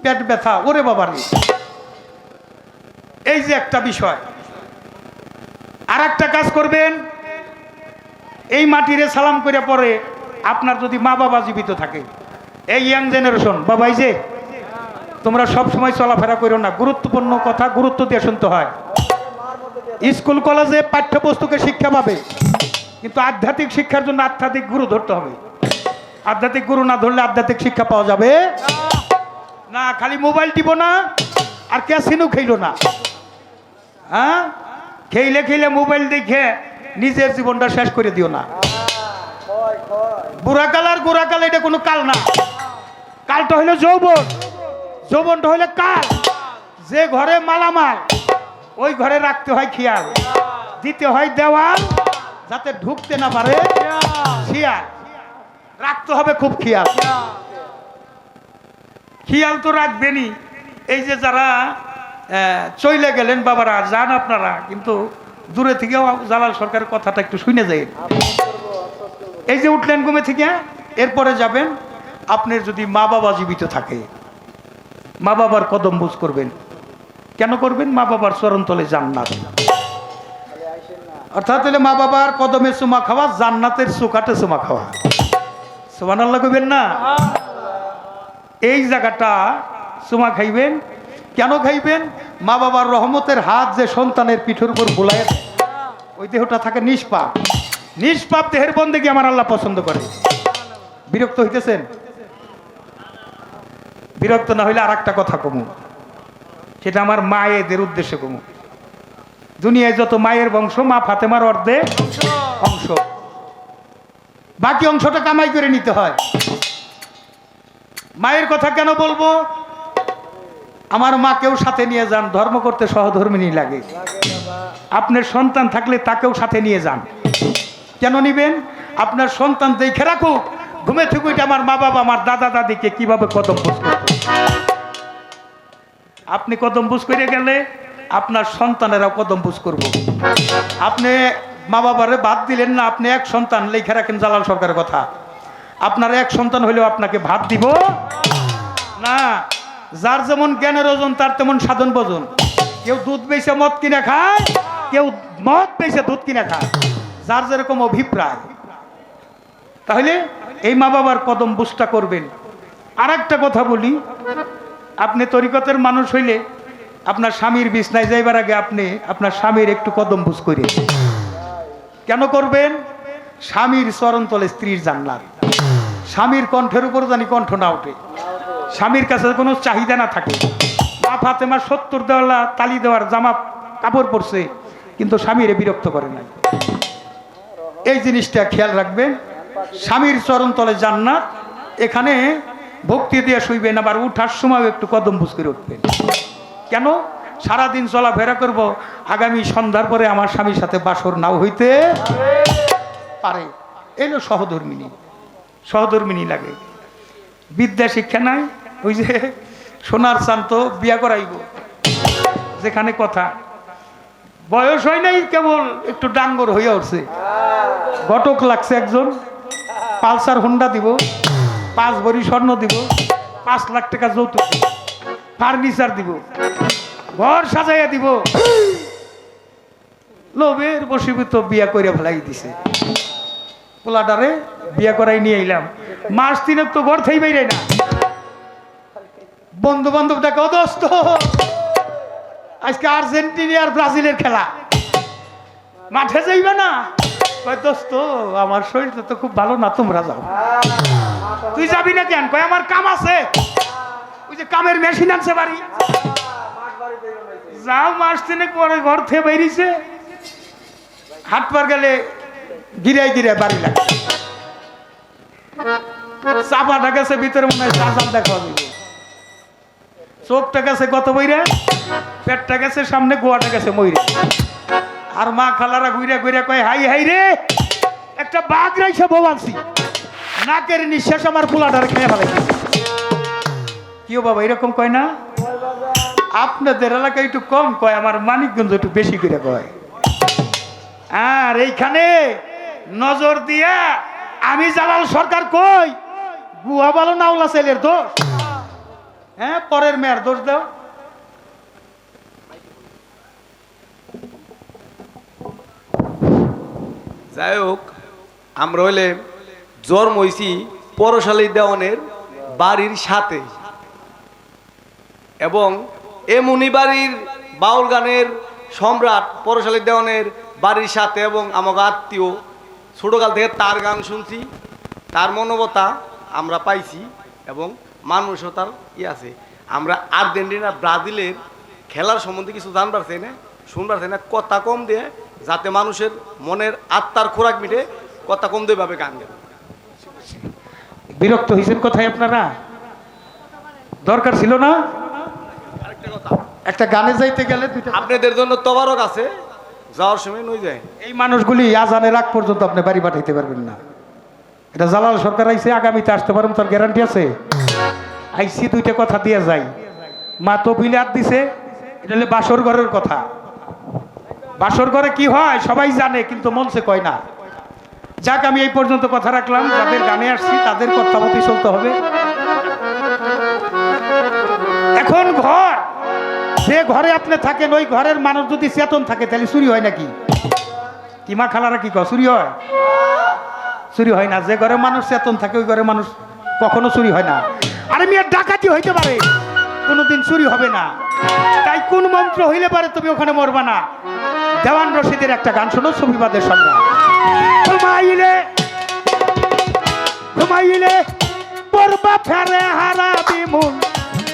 পেট ব্যথা, ওরে বাবার। এই যে একটা বিষয়। আর একটা কাজ করবেন, এই মাটিরে সালাম করে পরে আপনার যদি মা বাবা জীবিত থাকে, এই ইয়াং জেনারেশন, বাবাই যে তোমরা সব সময় চলাফেরা করো না, গুরুত্বপূর্ণ কথা গুরুত্ব দিয়ে শুনতে হয়। স্কুল কলেজে পাঠ্যপুস্তকে শিক্ষা পাবে, কিন্তু আধ্যাত্মিক শিক্ষার জন্য আধ্যাত্মিক গুরু ধরতে হবে। আধ্যাত্মিক গুরু না ধরলে আধ্যাত্মিক শিক্ষা পাওয়া যাবে না। খালি মোবাইল টিপো না আর ক্যাসিনো খেইলো না। হ্যাঁ, খেইলে খেইলে মোবাইল দেখে নিজের জীবনটা শেষ করে দিও না। বুড়াকাল আর গোড়াকাল এটা কোনো কাল না। কালটা হইলো যৌবন, যৌবনটা হইলে কাল। যে ঘরে মালামাল ওই ঘরে রাখতে হয় খেয়াল, দিতে হয় দেওয়াল, যাতে ঢুকতে না পারে শিয়াল। রাখতে হবে খুব খেয়াল। খেয়াল তো রাখবেনই। এই যে যারা চলে গেলেন বাবারা, যান আপনারা, কিন্তু দূরে থেকেও জালাল সরকারের কথাটা একটু শুনে যায়। এই যে উঠলেন ঘুমে থেকে, এরপরে যাবেন, আপনার যদি মা বাবা জীবিত থাকে, মা বাবার কদম বুঝ করবেন। কেন করবেন? মা বাবার চরণতলে জান্নাত। অর্থাৎ হলে মা বাবার কদমে চুমা খাওয়া, জান্নাতের চোখাটে চুমা খাওয়া। সুবহানাল্লাহ কইবেন না? এই জায়গাটা চুমা খাইবেন। কেন খাইবেন? মা বাবার রহমতের হাত যে সন্তানের পিঠের উপর বুলায়, ওই দেহটা থাকে নিষ্পাপ। নিষ্পাপ দেহের বন্দেগী আমার আল্লাহ পছন্দ করে। বিরক্ত হইতেছেন? বিরক্ত না হইলে আর একটা কথা কমু, সেটা আমার মায়েদের উদ্দেশ্যে কমু। দুনিয়ায় যত মায়ের বংশ, মা ফাতেমার অর্ধেক অংশ, বাকি অংশটা কামাই করে নিতে হয়। মায়ের কথা কেন বলবো? আমার মাকেও সাথে নিয়ে যান, ধর্ম করতে সহধর্মিনী লাগে। আপনার সন্তান থাকলে তাকেও সাথে নিয়ে যান। কেন নিবেন? আপনার সন্তান দেখে রাখুক ঘুমে থেকে আমার মা বাবা, আমার দাদা দাদিকে কিভাবে কদম বুঝ করত। আপনি কদম বুঝ করে গেলে আপনার সন্তানেরাও কদম বুঝ করব। আপনি মা বাবারে বাদ দিলেন না, আপনি এক সন্তান লেখা রাখেন জালাল সরকারের কথা। আপনার এক সন্তান হইলেও আপনাকে ভাত দিব না। যার যেমন জ্ঞানের ওজন তার তেমন সাধন ভোজন। কেউ দুধ বেচে মদ কিনে খায়, কেউ মদ বেচে দুধ কিনে খায়, যার যেরকম অভিপ্রায়। তাহলে এই মা বাবার কদম বুঝটা করবেন। আর একটা কথা বলি, আপনি তরিকতের মানুষ হইলে আপনার স্বামীর বিছনায় যাইবার আগে আপনি আপনার স্বামীর একটু কদম বুঝ করে। কেন করবেন? স্বামীর চরণতলে স্ত্রীর জান্নাত। স্বামীর কণ্ঠের উপর জানি কণ্ঠ না ওঠে, স্বামীর কাছে কোনো চাহিদা না থাকে। মা ফাতেমা 70 দেওয়ালা তালি দেওয়ার জামা কাপড় পরছে, কিন্তু স্বামীরে বিরক্ত করে নাই। এই জিনিসটা খেয়াল রাখবেন। স্বামীর চরণতলে জান্নাত, এখানে ভক্তি দিয়ে শুইবেন। আবার উঠার সময় একটু কদম বুঝ করে উঠবেন। কেন? সারাদিন চলাফেরা করব, আগামী সন্ধ্যার পরে আমার স্বামীর সাথে বাসর নাও হইতে পারে। এলো সহধর্মিনী, সহধর্মিনী লাগে। বিদ্যা শিক্ষা নাই, ওই যে সোনার চান তো বিয়া করাইব, যেখানে কথা বয়স হয় নাই, কেবল একটু ডাঙ্গর হইয়া উঠছে। ঘটক লাগছে একজন, পালসার হোন্ডা দিব, 5 ভরি স্বর্ণ দিব, 5 লাখ টাকা যৌতুক, ফার্নিচার দিব। ঘর সাজাইয়া দিব, লোভের বশীভূত বিয়া করে ফেলাই দিছে। পোলাটারে বিয়া করাই নিয়ে এলাম, মাস তিনেক তো ঘর থেই বাইরে না। বন্ধু বান্ধব ডাকে, ও দোস্ত আজকে আর্জেন্টিনা আর ব্রাজিলের খেলা, মাঠে যাইবে না? কয় দোস্ত আমার শরীরটা তো খুব ভালো না, তোমরা যাও। তুই যাবি না কেন? কয় আমার কাম আছে, ওই যে কামের মেশিন আছে বাড়ি। যাও, মাস তিনেক পরে ঘর থেকে বেরিয়েছে, হাটবার গেলে গিরাই গিরায় বাড়ি লাগে। চাপাটা গেছে ভিতরে, মনে হয় চাচাল দেখা দিবে। চোখটা গেছে কত বইরা, পেটটা গেছে সামনে, গোয়াটা গেছে মইরে। আর মা খালারা ঘুরে ঘুরে কয়, হাই হাই রে, একটা বাঘ রাইছে ভবানছি, নাকের নিঃশ্বাস আমার পোলাটার খেয়ে ফেলাইছে। কেউ বাবা এরকম কয় না? আপনাদের এলাকায় একটু কম কয়, আমার মানিকগঞ্জ একটু বেশি করে কয়। আর এইখানে নজর দিয়া আমি জালাল সরকার কই, গুয়া ভালো নাওলা ছেলের দোষ, হ্যাঁ পরের মেয়ের দোষ দাও। যাই হোক, আমরা হইলে জন্ম হইছি পরশালী দেওয়ানের বাড়ির সাথে, এবং এমনি বাড়ির বাউল গানের সম্রাট পরশালী দেওয়ানের বাড়ির সাথে, এবং আমাকে আত্মীয় ছোটোকাল থেকে তার গান শুনছি, তার মনোবতা আমরা পাইছি, এবং মানুষও তার আছে। আমরা আর্জেন্টিনা ব্রাজিলের খেলার সম্বন্ধে কিছু জানবার চাই না, শুনবার চাই না, কথা কম দিয়ে, যাতে মানুষের মনের আত্মার খোরাক মিটে, কথা কম দিয়ে ভাবে গান গান। বিরক্ত হয়েছেন কোথায় আপনারা? দরকার ছিল না? আরেকটা কথা, একটা গানে যাইতে গেলে দুইটা আপনাদের জন্য তবারক আছে, যাওয়ার সময় নই যায়। এই মানুষগুলি আজানের আগ পর্যন্ত আপনি বাড়ি পাঠাইতে পারবেন না। এটা জালাল সরকার আইছে, আগামীতে আসতে পারেন, তার গ্যারান্টি আছে? আইসি দুইটা কথা দিয়ে যাই, মা তো বিলাত দিছে, এটা হলে বাসর ঘরের কথা। বাসর ঘরে কি হয় সবাই জানে, কিন্তু মনসে কয় না। যাক, আমি এই পর্যন্ত কথা রাখলাম। যাদের গানে আসছি তাদের কথা মতোই চলতে হবে। এখন ঘর, যে ঘরে আপনি থাকেন, ওই ঘরের মানুষ যদি চেতন থাকে তাহলে চুরি হয় নাকি? কিমা খালারা কি কয়, চুরি হয়? চুরি হয় না। যে ঘরে মানুষ চেতন থাকে ওই ঘরে মানুষ কখনো চুরি হয় না। আরে মেয়ের ডাকাতি হইতে পারে, কোনোদিন চুরি হবে না। তাই কোন মন্ত্র হইলে পারে তুমি ওখানে মরবা না। দেওয়ান রশিদের একটা গান শোনো, সুফিবাদের সম্রাট। ঘুমাইলে ঘুমাইলে পড়বা ফেরে হারা বিমুল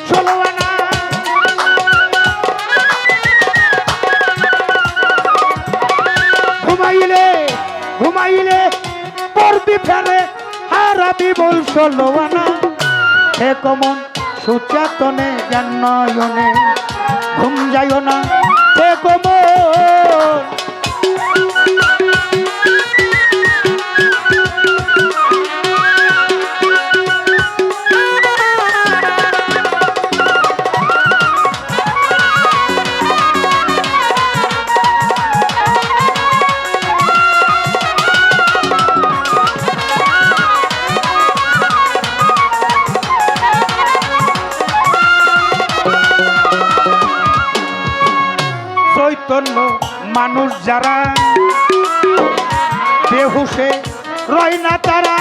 ষোলোয়ানা। ঘুমাইলে ঘুমাইলে পড়বি ফেরে হারা বিমুল ষোলোয়ানা। হে কমন সুচেতনে জ্ঞান নয়নে ঘুম যাইও না, হে কমন। চৈতন্য মানুষ যারা বেহুশে রয় না তারা,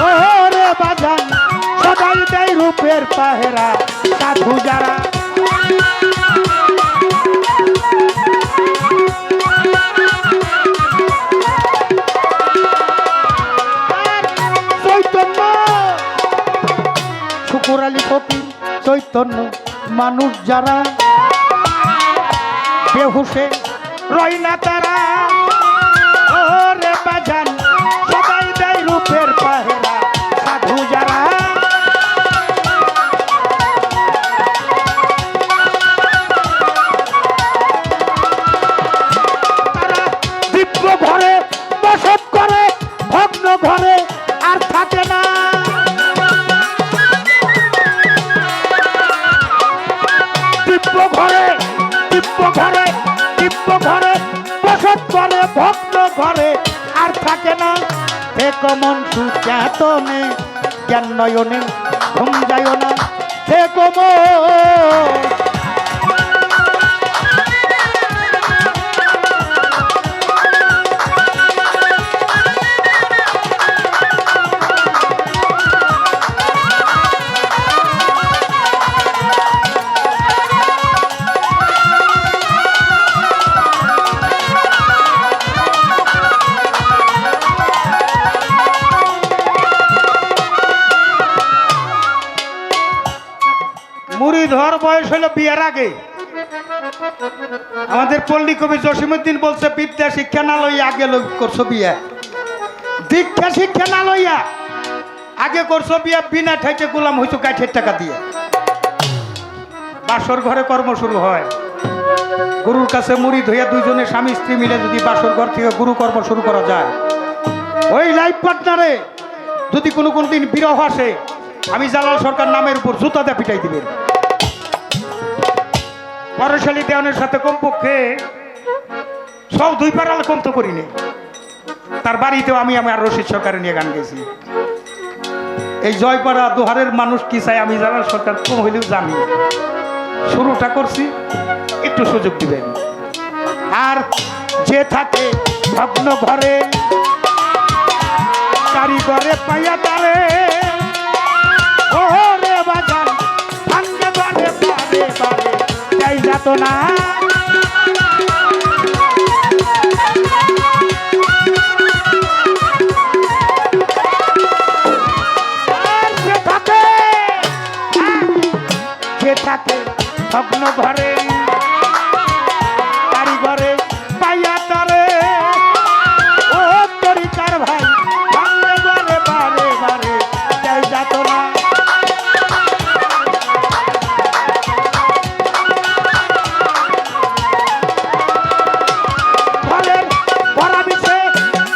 ওরে বাজান সদাই দেয় রূপের পাহেরা সাধু যারা। চৈতন্য শুকুর আলী ফকির, চৈতন্য মানুষ যারা বেহুশে রয় না তারা, ওরে বাজান সবাই দেয় রূপের পাহেরা সাধু যারা। তারা দিব্য ঘরে বসত করে, ভগ্ন ঘরে আর থাকে না। দিব্য ঘরে ঘরে দিব্য ঘরে বসত করে, ভগ্ন ঘরে আর থাকে না। হে কমন সুচেতনে জ্ঞান নয়নে ঘুম যাইও না, হে কমন। মুড়ি ধর বয়স হলো বিয়ের আগে। আমাদের পল্লী কবি জসিমউদ্দিন বলছে, বিদ্যা শিক্ষা না লইয়া আগে করছো বিয়ে, দীক্ষা শিক্ষা না লইয়া আগে করছো বিয়ে, বিনা ঠাইতে গোলাম হইছো কাঠের টাকা দিয়ে। বাসর ঘরে কর্ম শুরু হয়, গুরুর কাছে মুড়ি ধইয়া দুইজনে স্বামী স্ত্রী মিলে যদি বাসর ঘর থেকে গুরু কর্ম শুরু করা যায়, ওই লাইফ পার্টনারে যদি কোনো দিন বিরহ আসে, আমি জালাল সরকার নামের উপর জুতা দিয়ে পিটাই দিবেন। পরশালী দেওয়ানের সাথে কমপক্ষে সব 2 পারাল কম তো করিনি। তার বাড়িতেও আমি আমার রশিদ সরকারে নিয়ে গান গেছি। এই জয়পাড়া দোহারের মানুষ কি চাই আমি জালাল সরকার কম হইলেও জানি। শুরুটা করছি, একটু সুযোগ দিবেন। আর যে থাকে ভগ্ন ঘরে, কারিগরে পাইয়া তারে, ও রে বাজান ভাঙ্গে বারে বারে বারে যাই যাত না। যে থাকে ভগ্ন ঘরে, কারিগরে পাইয়া তারে, ও তরিকার ভাই ভাঙ্গে বারে বারে বারে যাই যাত না। ঘরের ভরা বিছে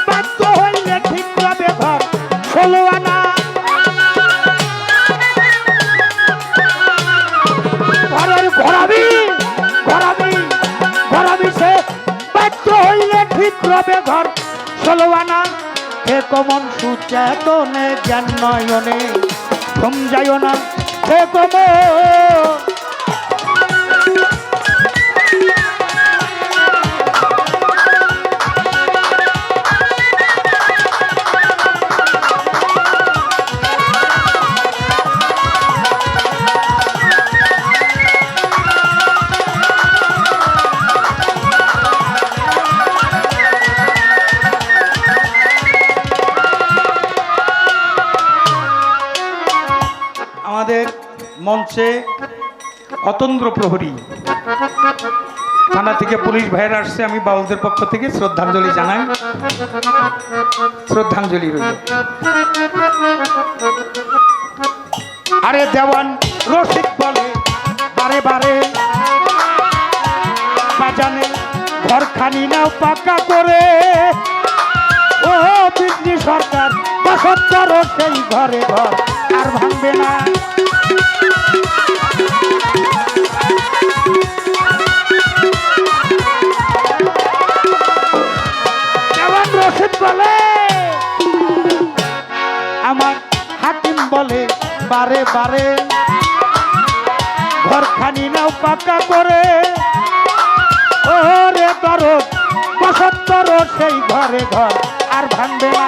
বাধ্য হইলে ঠিক হবে ঘর 16 আনা। ঘরের ঘরাবি সে বাধ্য হইলে ঠিক রবে ঘর 16 আনা। হে কমন সুচেতনে জ্ঞান নয়নে ঘুম যাইও না, হে কমন আমাদের মঞ্চে অতন্দ্র প্রহরী থানা থেকে পুলিশ ভাইয়েরা আসছে। আমি বাউলদের পক্ষ থেকে শ্রদ্ধাঞ্জলি জানাই। শ্রদ্ধাঞ্জলি রইল। আরে দেওয়ান রসিক বলে বারে বারে, বাজানে ঘরখানি নাও পাকা করে, ও বিজলি সরকার বসত করো সেই ঘরে ঘর আর ভাঙবে না। দেওয়ান রশিদ বলে, আমার হাকিম বলে বারে বারে, ঘরখানি নাও পাকা করে, ও রে করো বসত করো সেই ঘরে ঘর আর ভাঙবে না।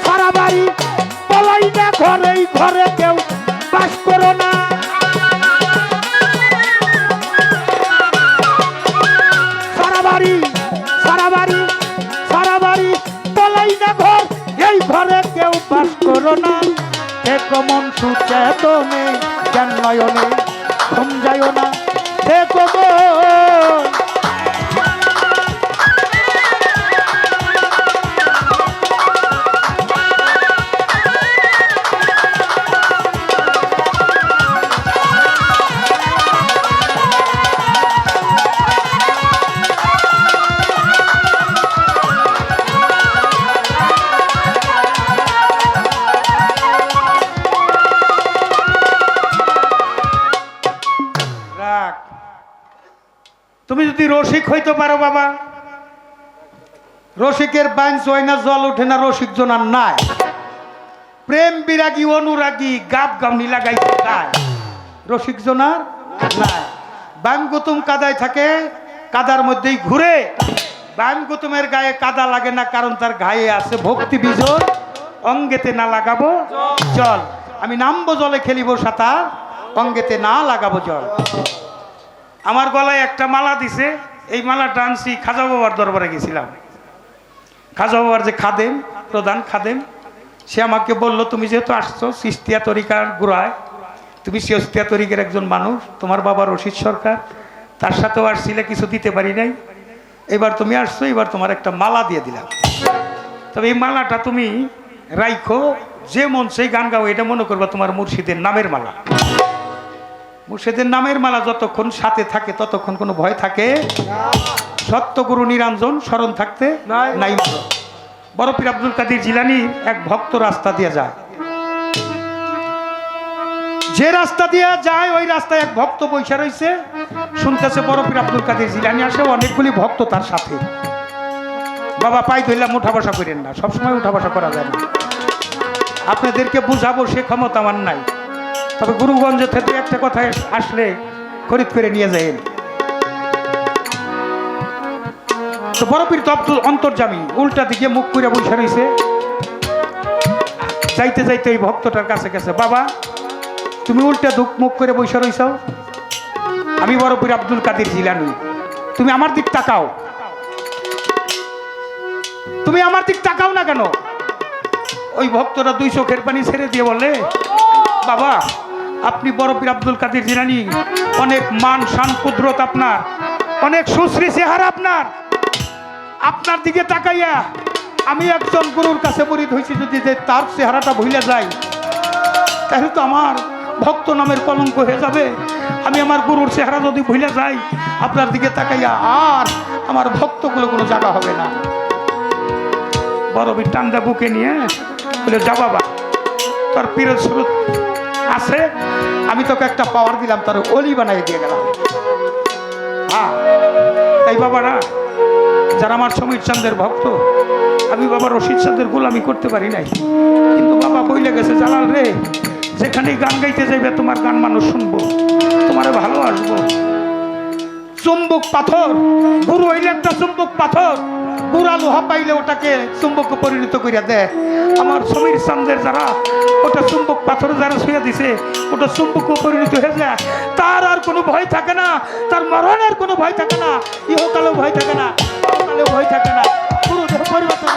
সারা বাড়ি পলাই না ঘরে, ঘরে কেউ বাস করো না। সারা বাড়ি পলাই না ঘর, এই ঘরে কেউ বাস করো না। হে কমন সুচেতনে জ্ঞান নয়নে ঘুম যাইও না, হে কমন রাখ। তুমি যদি রসিক হইতে পারো বাবা, রসিকের বাঞ্চ হয় না, জল ওঠে না, রসিক জনার নাই। প্রেম বিরাগী অনুরাগী গাব গাউনি লাগাইতে গায়, রসিক জনার নাই। বাঙ্গুতুম কাদায় থাকে, কাদার মধ্যেই ঘুরে। বাঙ্গুতুমের গায়ে কাদা লাগে না, কারণ তার গায়ে আছে ভক্তি বিজয়। অঙ্গেতে না লাগাবো জল, আমি নামবো জলে খেলিব সাঁতার, অঙ্গেতে না লাগাবো জল। আমার গলায় একটা মালা দিছে, এই মালা টানছি খাজা বাবার দরবারে গেছিলাম। খাজা বাবার যে খাদেম, প্রধান খাদেম, সে আমাকে বলল, তুমি যেহেতু আসছো চিস্তিয়া তরিকার গোড়ায়, তুমি চিস্তিয়া তরিকার একজন মানুষ, তোমার বাবা রশিদ সরকার, তার সাথেও আসছিলে, কিছু দিতে পারি নাই, এবার তুমি আসছো, এবার তোমার একটা মালা দিয়ে দিলাম। তবে এই মালাটা তুমি রাইখো, যে মন সেই গান গাও, এটা মনে করবা তোমার মুর্শিদের নামের মালা। মুর্শিদের নামের মালা যতক্ষণ সাথে থাকে ততক্ষণ কোনো ভয় থাকে। সত্যগুরু নিরঞ্জন স্মরণ থাকতে নাই। বড় পীর আব্দুল কাদের জিলানীর এক ভক্ত রাস্তা দিয়ে যায়, যে রাস্তা দিয়ে যায় ওই রাস্তায় এক ভক্ত বৈশা রয়েছে, শুনতেছে বড় পীর আব্দুল কাদের জিলানী আসে, অনেকগুলি ভক্ত তার সাথে। বাবা পাই ধরলাম, উঠা বসা করেন না, সবসময় উঠা বসা করা যায় না, আপনাদেরকে বুঝাবো সে ক্ষমতা আমার নাই। তবে গুরুগঞ্জ থেকে একটা কথা আসলে খরিদ করে নিয়ে যাবেন। তো বড় পীর তো অন্তর্যামী, উল্টা দিকে মুখ করে বসে রয়েছে। যাইতে যাইতে ওই ভক্তটার কাছে গেছে, বাবা তুমি উল্টা মুখ করে বসে রয়েছ, আমি বড় পীর আব্দুল কাদের জিলানী, তুমি আমার দিক তাকাও, তুমি আমার দিক তাকাও না কেন? ওই ভক্তরা দুই চোখের পানি ছেড়ে দিয়ে বলে, বাবা আপনি বড় পীর আব্দুল কাদের জিলানী, অনেক মান শান কুদরত আপনার, অনেক সুশ্রী চেহারা আপনার, আপনার দিকে তাকাইয়া আমি একজন গুরুর কাছে মুরিদ হয়েছি, যদি যে তার চেহারাটা ভুলে যাই তাহলে তো আমার ভক্ত নামের কলঙ্ক হয়ে যাবে। আমি আমার গুরুর চেহারা যদি ভুলে যাই আপনার দিকে তাকাইয়া, আর আমার ভক্তগুলো কোনো জায়গা হবে না। বড় পীর টান্দা বুকে নিয়ে বলে, যা বাবা তার পীরের স্রোত আছে, আমি তোকে একটা পাওয়ার দিলাম, তার অলি বানাই দিয়ে গেলাম। হ্যাঁ তাই বাবারা, যারা আমার সমীর চাঁদের ভক্ত, আমি বাবা রশিদ চাঁদের গোলামি করতে পারি নাই, কিন্তু বাবা বইলে গেছে, জালাল রে যেখানেই গান গাইতে যাইবে তোমার গান মানুষ শুনবো, তোমারে ভালো আসবো। চুম্বক পাথর, গুরু হইলে একটা চুম্বক পাথর, গুড়া লোহা পাইলে ওটাকে চুম্বকে পরিণত করিয়া দেয়। আমার সমীর চাঁদের যারা ওটা চুম্বক পাথরে যারা শুয়ে দিছে, ওটা চুম্বকে পরিণত হয়ে যায়, তার আর কোনো ভয় থাকে না, তার মরণের কোনো ভয় থাকে না, ইহকালেও ভয় থাকে না, পরকালেও ভয় থাকে না। গুরু দেহ পরিবর্তন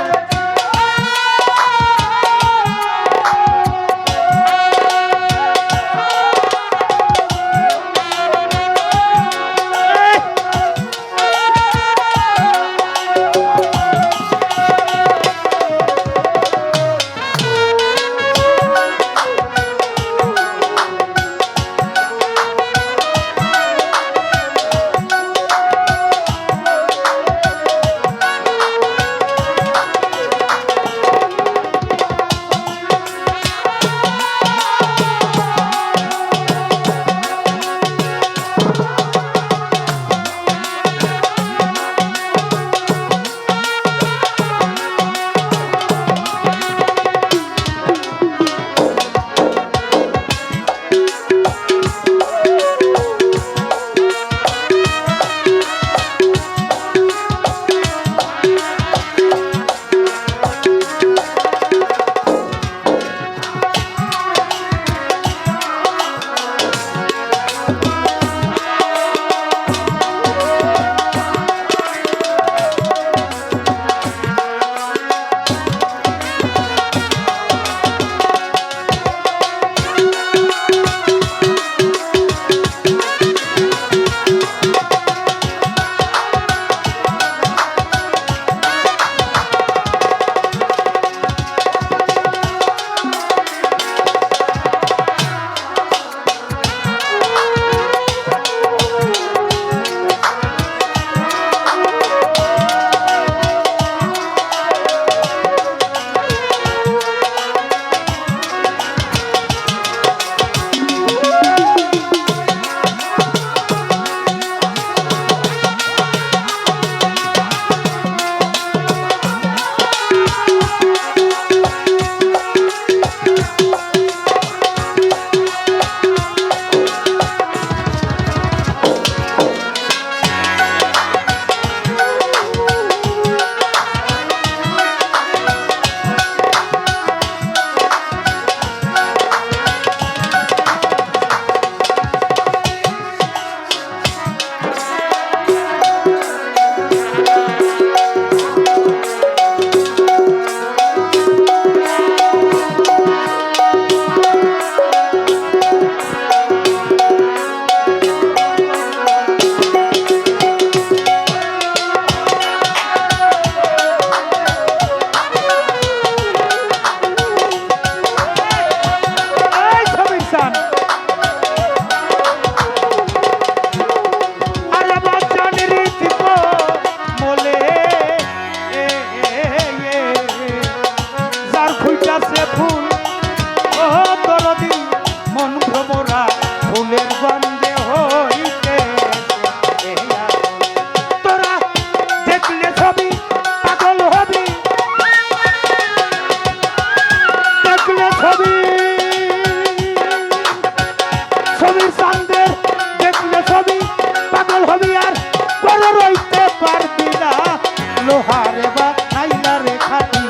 লোহারে বা নাইলা রে খাটি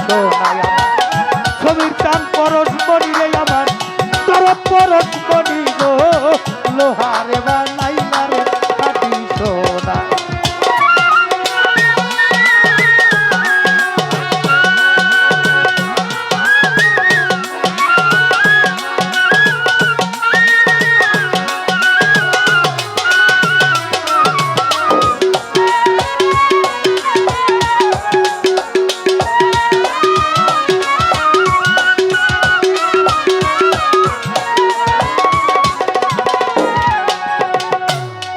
সোনাই আমার ছবির চান পরশ বনি রে আমার তরফ পরশ বনি গো লোহারে বা নাইলা রে খাটি সোনা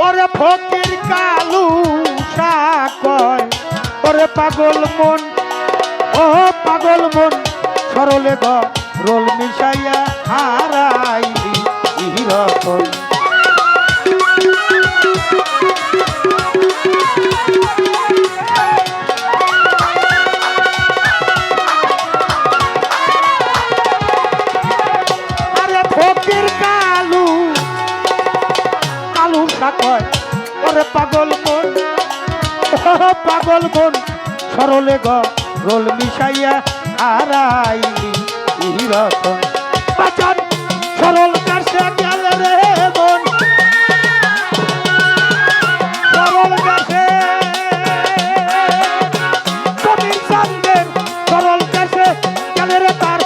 ওরে ফকির কালু কয় ওরে পাগল মন ও পাগল মন সরলে গ রোল মিশাইয়া হারাইলি রতন আরে ফকির কালু কালু কয় ওরে পাগল মন পাগল মন সরলে গ রোল মিশাইয়া হারাইলি রতন বাচন সরল কাছে গেল রে মন সরল কাছে কবির চান্দের সরল কাছে গেল রে তার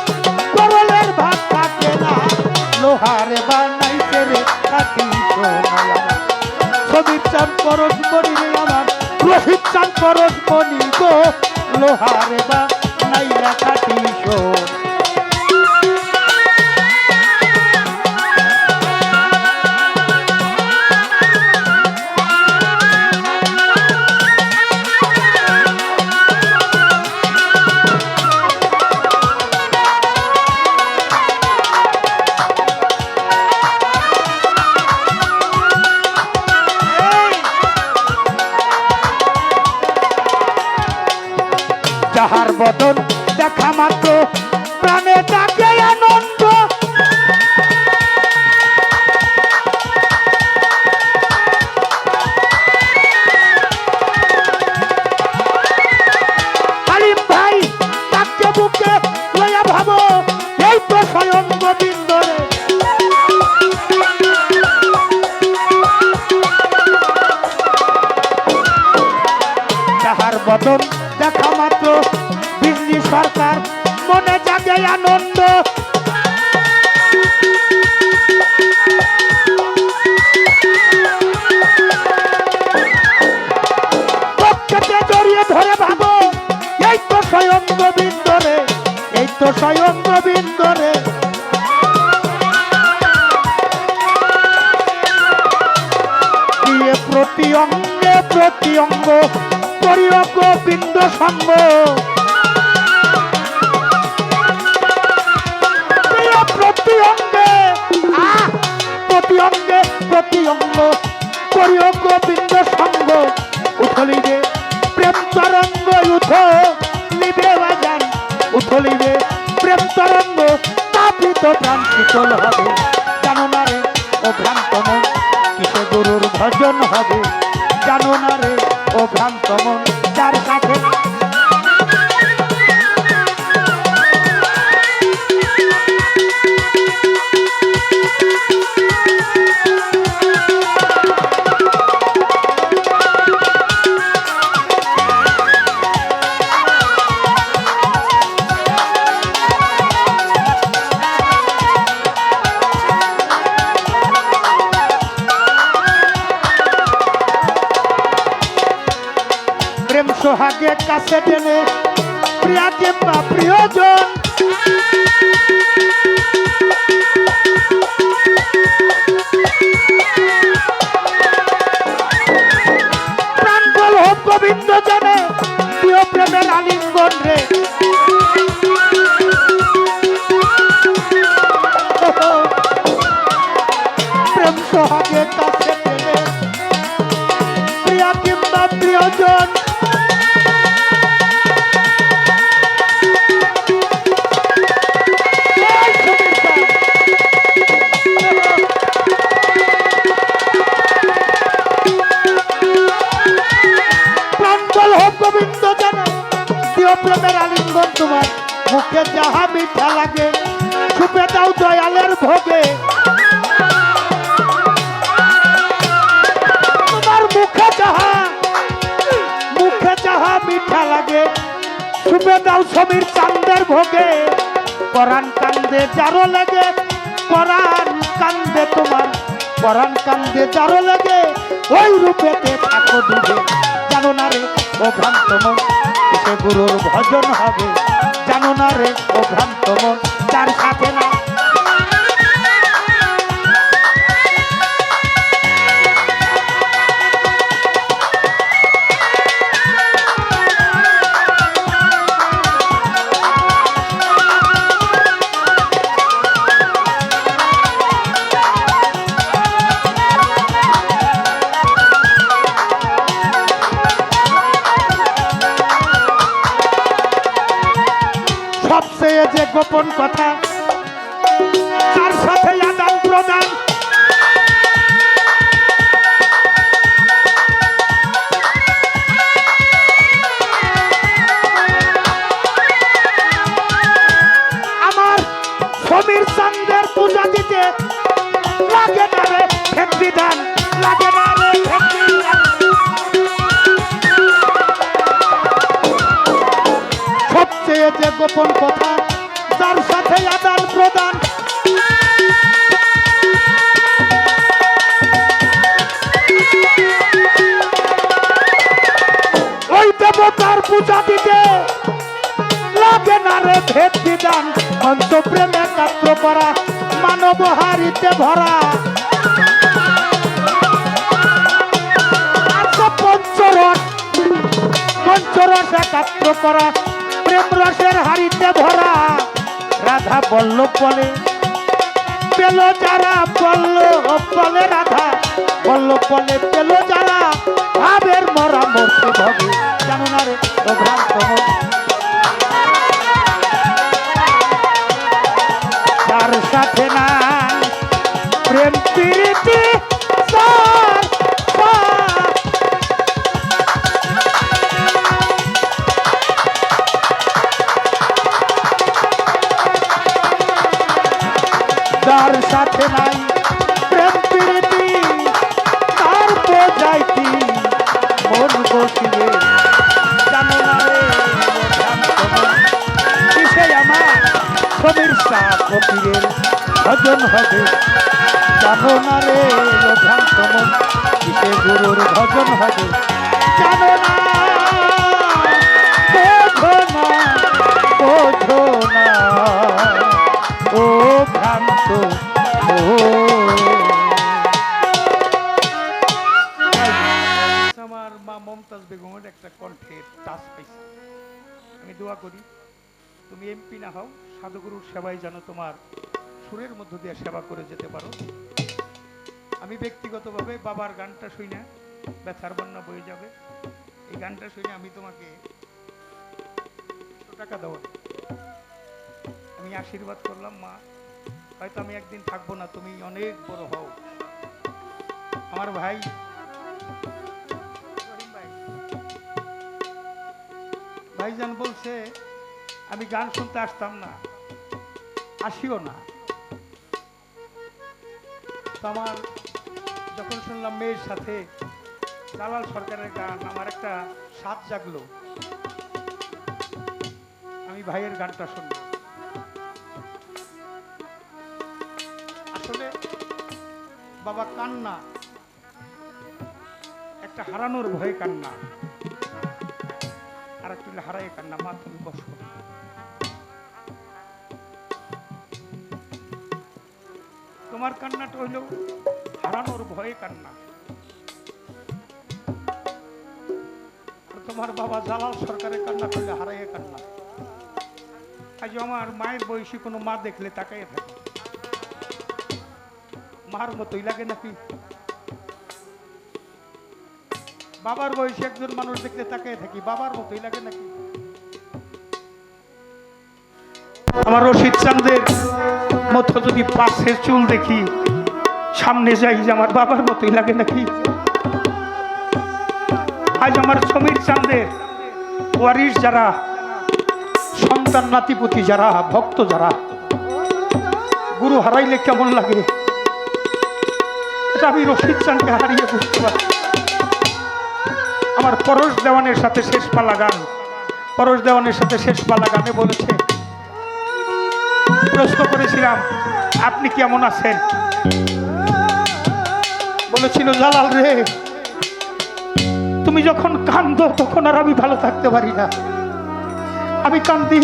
করলের ভাত থাকে না লোহারে বানাইছে রে কাটি সোনাই ছবির চান পরশ বনি রে আমার রোহিত চান পরশ বনি গো লোহারে বা নাইলা খাটি সোন যাহার বদন দেখা মাত্র প্রাণে ডাকে আনন্দ হালিম ভাই তাকে বুকে লইয়া ভাবো এই তো স্বয়ং গোবিন্দ রে যাহার বদন দেখা মাত্র বিজলি সরকার মনে জাগে আনন্দ পক্ষে জড়িয়ে ধরে ভাবো এই তো স্বয়ং গোবিন্দ রে এই তো স্বয়ং গোবিন্দ রে দিয়ে প্রতি অঙ্গ করিও গোবিন্দ সঙ্গ প্রতি অঙ্গ করিও গোবিন্দ সঙ্গ উথলিবে প্রেম তরঙ্গ উথলিবে বাজান উথলিবে প্রেম তরঙ্গ তাপিত প্রাণ শীতল হবে জানো না রে ও ভ্রান্ত মন কিসে গুরুর ভজন হবে জানো না রে ও ভ্রান্ত মন যার কাছে প্রেম সোহাগে কাছে টেনে প্রিয়া কিংবা প্রিয়জন প্রাণ বল হোক গোবিন্দ জনে প্রিয় প্রেমের আলিঙ্গন রে প্রেম সোহাগে কাছে টেনে প্রিয়া কিংবা প্রিয়জন গোবিন্দ জানে দিও প্রেমের আলিঙ্গন তোমার মুখে যাহা মিঠা লাগে ছুপে দাও দয়ালের ভোগে তোমার মুখে যাহা মিঠা লাগে ছুপে দাও সমীর চাঁদের ভোগে পরাণ কান্দে যারো লাগে পরাণ কান্দে তোমার পরাণ কান্দে যারো লাগে ওই রূপেতে থাকো ডুবে জানো না রে ও ভ্রান্ত মন সে গুরুর ভজন হবে জানো না রে ও ভ্রান্ত মন তার সাথে না সবচেয়ে যে গোপন কথা তার সাথে আদান প্রদান আমার সমীর চাঁদের পূজা দিতে লাগে না রে ভেদবিধান লাগে না রে ভেদবিধান সবচেয়ে যে গোপন কথা যার সাথে আদান প্রদান ওই দেবতার পূজা দিতে লাগে না রে ভেদ বিধান মঞ্চ প্রেমে কাত্র করা মানব হারিতে ভরা পঞ্চরস একাত্র করা প্রেম রসের হাড়িতে ভরা রাধা বল্লভ বলে পেল যারা বল্লভ বলে রাধা বল্লভ বলে পেল যারা ভাবের মরা মরতে ভবে জানো না রে ও ভ্রান্ত মন তার সাথে না প্রেম প্রীতি তার সাথে নাই প্রেম প্রীতি তার বোঝাইতি মন বসিয়ে জানো না রে কিসে আমার ছবির সাপ ফকিরের ভজন হবে জানো না রে ভ্রান্ত মন কিসে গুরুর ভজন হবে জানো না বোঝো না ও ভ্রান্ত আমার মা মমতাজ বেগমের একটা কণ্ঠের টাচ পাইছি আমি দোয়া করি তুমি এমপি না হও সাধুগুরুর সেবায় যেন তোমার সুরের মধ্য দিয়ে সেবা করে যেতে পারো আমি ব্যক্তিগতভাবে বাবার গানটা শুনে ব্যথার বন্যা বয়ে যাবে এই গানটা শুনে আমি তোমাকে 100 টাকা দেওয়া আমি আশীর্বাদ করলাম মা হয়তো আমি একদিন থাকবো না তুমি অনেক বড় হও আমার ভাই ভাইজান বলছে আমি গান শুনতে আসতাম না আসিও না তো আমার যখন শুনলাম মেয়ের সাথে জালাল সরকারের গান আমার একটা স্বাদ জাগলো আমি ভাইয়ের গানটা শুনলাম আসলে বাবা কান্না একটা হারানোর ভয়ে কান্না আর একটু হারাই কান্না মা তুমি বসো তোমার কান্নাটা হইল হারানোর ভয়ে কান্না আর তোমার বাবা জালাল সরকারের কান্না করলে হারাইয়ে কান্না আজ আমার মায়ের বয়সী কোনো মা দেখলে তাকাইয়ে থাকে মার মতোই লাগে নাকি বাবার বয়সী একজন মানুষ দেখলে তাকাইয়ে থাকি বাবার মতোই লাগে নাকি আমার রশিদ চাঁদের মতো যদি পাশে চুল দেখি সামনে যাই যে আমার বাবার মতোই লাগে নাকি আজ আমার সমীর চাঁদের ওয়ারিশ যারা, সন্তান নাতিপুতি যারা, ভক্ত যারা, গুরু হারাইলে কেমন লাগে এটা আমি রশিদ চানকে হারিয়ে বুঝতে পারি। আমার পরশ দেওয়ানের সাথে শেষ পালা গান, পরশ দেওয়ানের সাথে শেষ পালা গানে বলেছে, প্রশ্ন করেছিলাম আপনি কেমন আছেন, বলেছিল জালাল রে তুমি যখন কান্দো তখন আর আমি ভালো থাকতে পারি না, আমি কান্দি।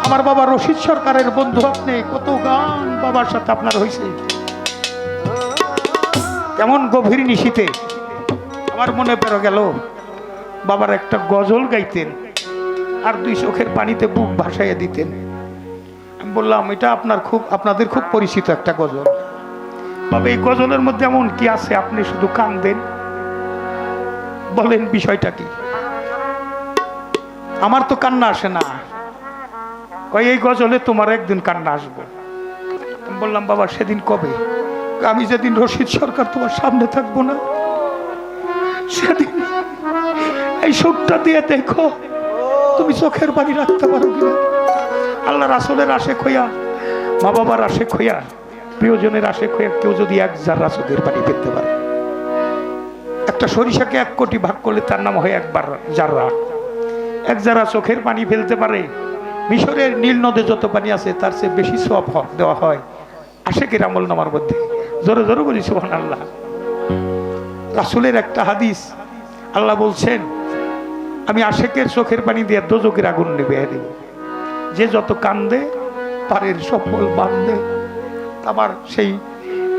আমার বাবা রশিদ সরকারের বন্ধু, আপনি কত গান বাবার সাথে আপনার হয়েছে, কেমন গভীর নিশীতে আমার মনে পড়ে গেল বাবার একটা গজল গাইতেন আর দুই চোখের পানিতে বুক ভাসাইয়া দিতেন। আমি বললাম এটা আপনাদের খুব পরিচিত একটা গজল, বাবা এই গজলের মধ্যে এমন কি আছে আপনি শুধু কান্দেন, বলেন বিষয়টা কি? আমার তো কান্না আসে না, কই এই গজলে তোমার একদিন কান্না আসবো। আমি বললাম বাবা সেদিন কবে? আমি যেদিন রশিদ সরকার তোমার সামনে থাকবো না সেদিন এই সুরটা দিয়ে দেখো তুমি চোখের পানি রাখতে পারো কিনা। আল্লাহ রাসূলের আশেক হইয়া, মা বাবার আশেক হইয়া, প্রিয়জনের আশেক হইয়া কেউ যদি এক জাররা চোখের পানি ফেলতে পারে, একটা সরিষাকে 1 কোটি ভাগ করলে তার নাম হয় একবার জাররা। এক জাররা চোখের পানি ফেলতে পারে, মিশরের নীল নদে যত পানি আছে তার চেয়ে বেশি সওয়াব দেওয়া হয় আশেকের আমল নামার মধ্যে। জোরে জোরে বলি সুবহানাল্লাহ। রাসূলের একটা হাদিস, আল্লাহ বলছেন আমি আশেকের চোখের পানি দিয়ে দোজকের আগুন নিভিয়ে দেব। যে যত কান্দে পারের সফল বান্ধে। আমার সেই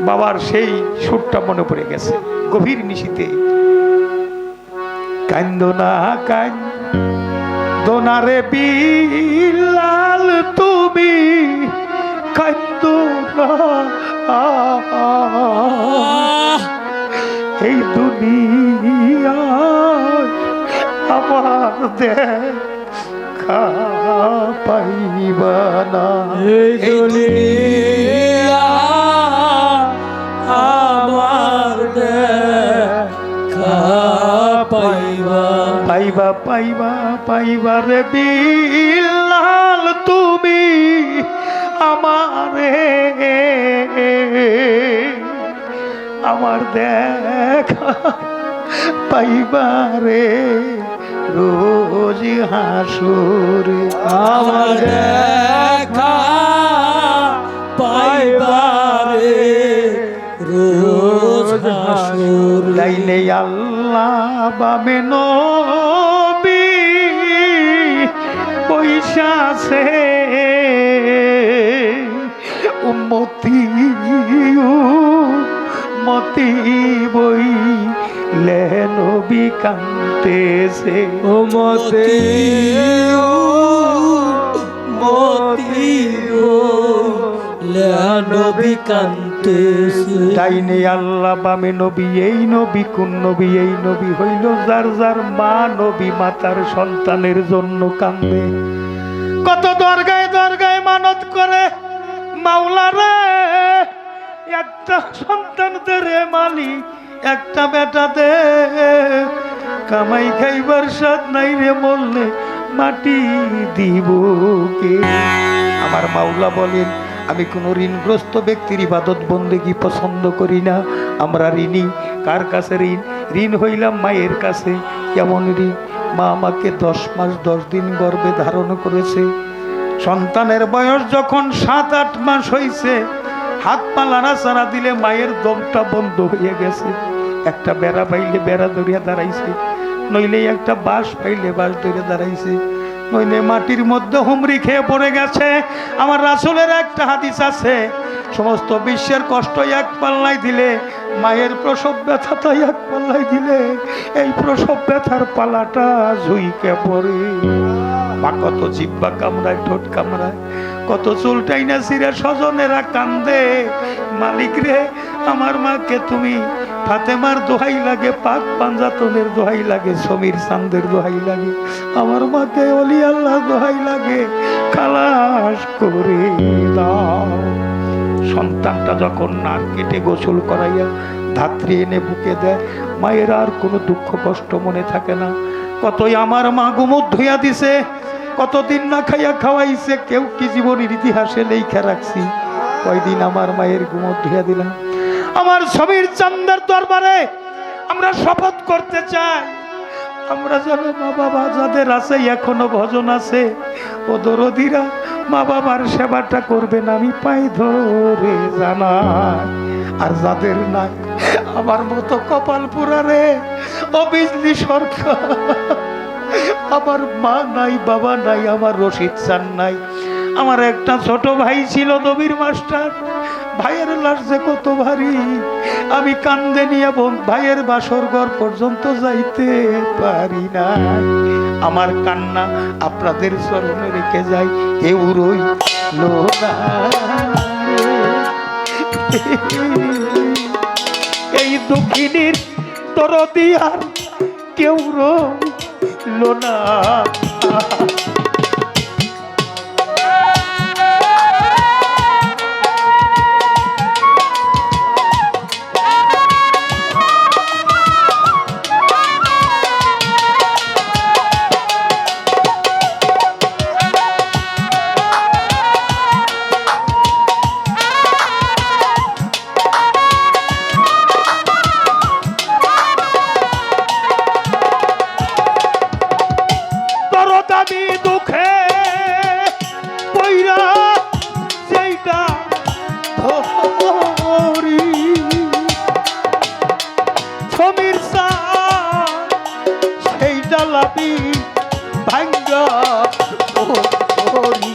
বাবার সেই সুরটা মনে পড়ে গেছে গভীর নিশীতে। কান্দো না কান্দো না রে বিলাল তুমি, কান্দো না এই দুনিয়ায় আমার দেখা পাইবা না, এই দুনিয়া আমার দেখা পাইবা পাইবা পাইবা পাইবা রে বিলাল তুমি আমারে, আমার দেখা পাইবা রে রোজ হাসুরে, আমার দেখা পাইবা রে রোজ হাসুর। লাইলে আল্লাহ বামে নবী বৈশাছে উম্মতি মতি বই লে নবী কান্দেছে মতে মতি নবী কান্তেছে। তাইনে আল্লাহ বামে নবী, এই নবী কোন নবী? এই নবী হইল যার যার মা নবী মাতার সন্তানের জন্য কান্দে। কত দরগায় দরগায় মানত করে মাওলা রে একটা সন্তান দে রে মালিক, একটা বেটা দে, কামাই খাইবার সাথ নাই রে মরলে মাটি দিব কে? আমার মাওলা বলেন আমি কোনো ঋণগ্রস্ত ব্যক্তির ইবাদত বন্দেগী পছন্দ করি না। আমরা ঋণী কার কাছে? ঋণ হইলাম মায়ের কাছে। কেমন ঋণ? মা আমাকে 10 মাস 10 দিন গর্ভে ধারণ করেছে। সন্তানের বয়স যখন 7-8 মাস হয়েছে, হাত পা নাড়াচাড়া দিলে মায়ের দমটা বন্ধ হয়ে গেছে। একটা বেড়া পাইলে বেড়া ধরিয়া দাঁড়াইছে, নইলে একটা বাঁশ পাইলে বাঁশ ধরে দাঁড়াইছে, নইলে মাটির মধ্যে হুমড়ি খেয়ে পড়ে গেছে। আমার রাসূলের একটা হাদিস আছে, সমস্ত বিশ্বের কষ্ট এক পাল্লায় দিলে মায়ের প্রসব ব্যথাটা এক পাল্লায় দিলে এই প্রসব ব্যথার পালাটা ঝুইকে পড়ে। মা কত জিব্বা কামড়ায়, ঠোঁট কামড়ায়, কত চুলটাই না ছিঁড়ে স্বজনেরা কান্দে। মালিক রে আমার মাকে তুমি ফাতেমার দোহাই লাগে, পাক পাঞ্জাতনের দোহাই লাগে, সমীর চাঁদের দোহাই লাগে, আমার মাকে অলি আল্লাহ দোহাই লাগে, খালাস করে দাও। সন্তানটা যখন নাক কেটে গোসল করাইয়া ধাত্রী এনে বুকে দেয়, মায়ের আর কোনো দুঃখ কষ্ট মনে থাকে না। কতই আমার মা গুমুত ধুইয়া দিছে, কতদিন না খাইয়া খাওয়াইছে, কেউ কি জীবনের ইতিহাসে লেখা রাখছি কয়দিন আমার মায়ের গুমুত ধুইয়া দিলাম। আমার সমীর চান্দের দরবারে আমরা শপথ করতে চাই, আমরা যেন মা বাবা যাদের আছে এখনো ভজন আছে ও দরদিরা মা বাবার সেবাটা করবেন, আমি পাই ধরে জানাই। আর যাদের নাই আমার মতো কপাল পুরারে ও বিজলি সরকার, আমার মা নাই বাবা নাই, আমার রশিদ চান নাই। আমার একটা ছোট ভাই ছিল দবির মাস্টার, ভাইয়ের লাশ যে কত ভারী, আমি কান্দে নিয়ে ভাইয়ের বাসর ঘর পর্যন্ত যাইতে পারি না। আমার কান্না আপনাদের চরণে রেখে যাই, কেউ রইল না। এই দক্ষিণীর দরদি আর কেউ রইল না। আমি দুঃখে পইরা সেইটা ধরি সমীর সেইটা লাভি ভাঙ্গা ধরি।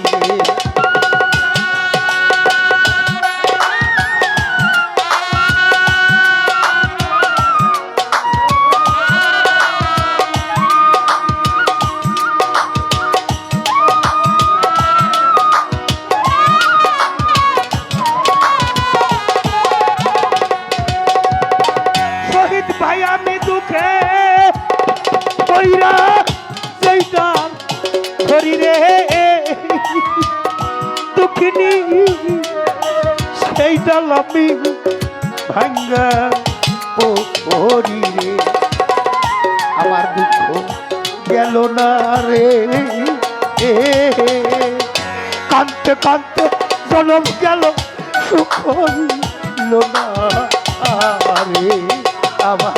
ভাই আমি দুঃখে কইরা সেইটা ধরি রে দুঃখিনী সেইটা লাভি ভাঙ্গা পড়ি রে। আমার দুঃখ গেল না রে, কাঁদতে কাঁদতে জনম গেল, সুখ হইল না রে আমার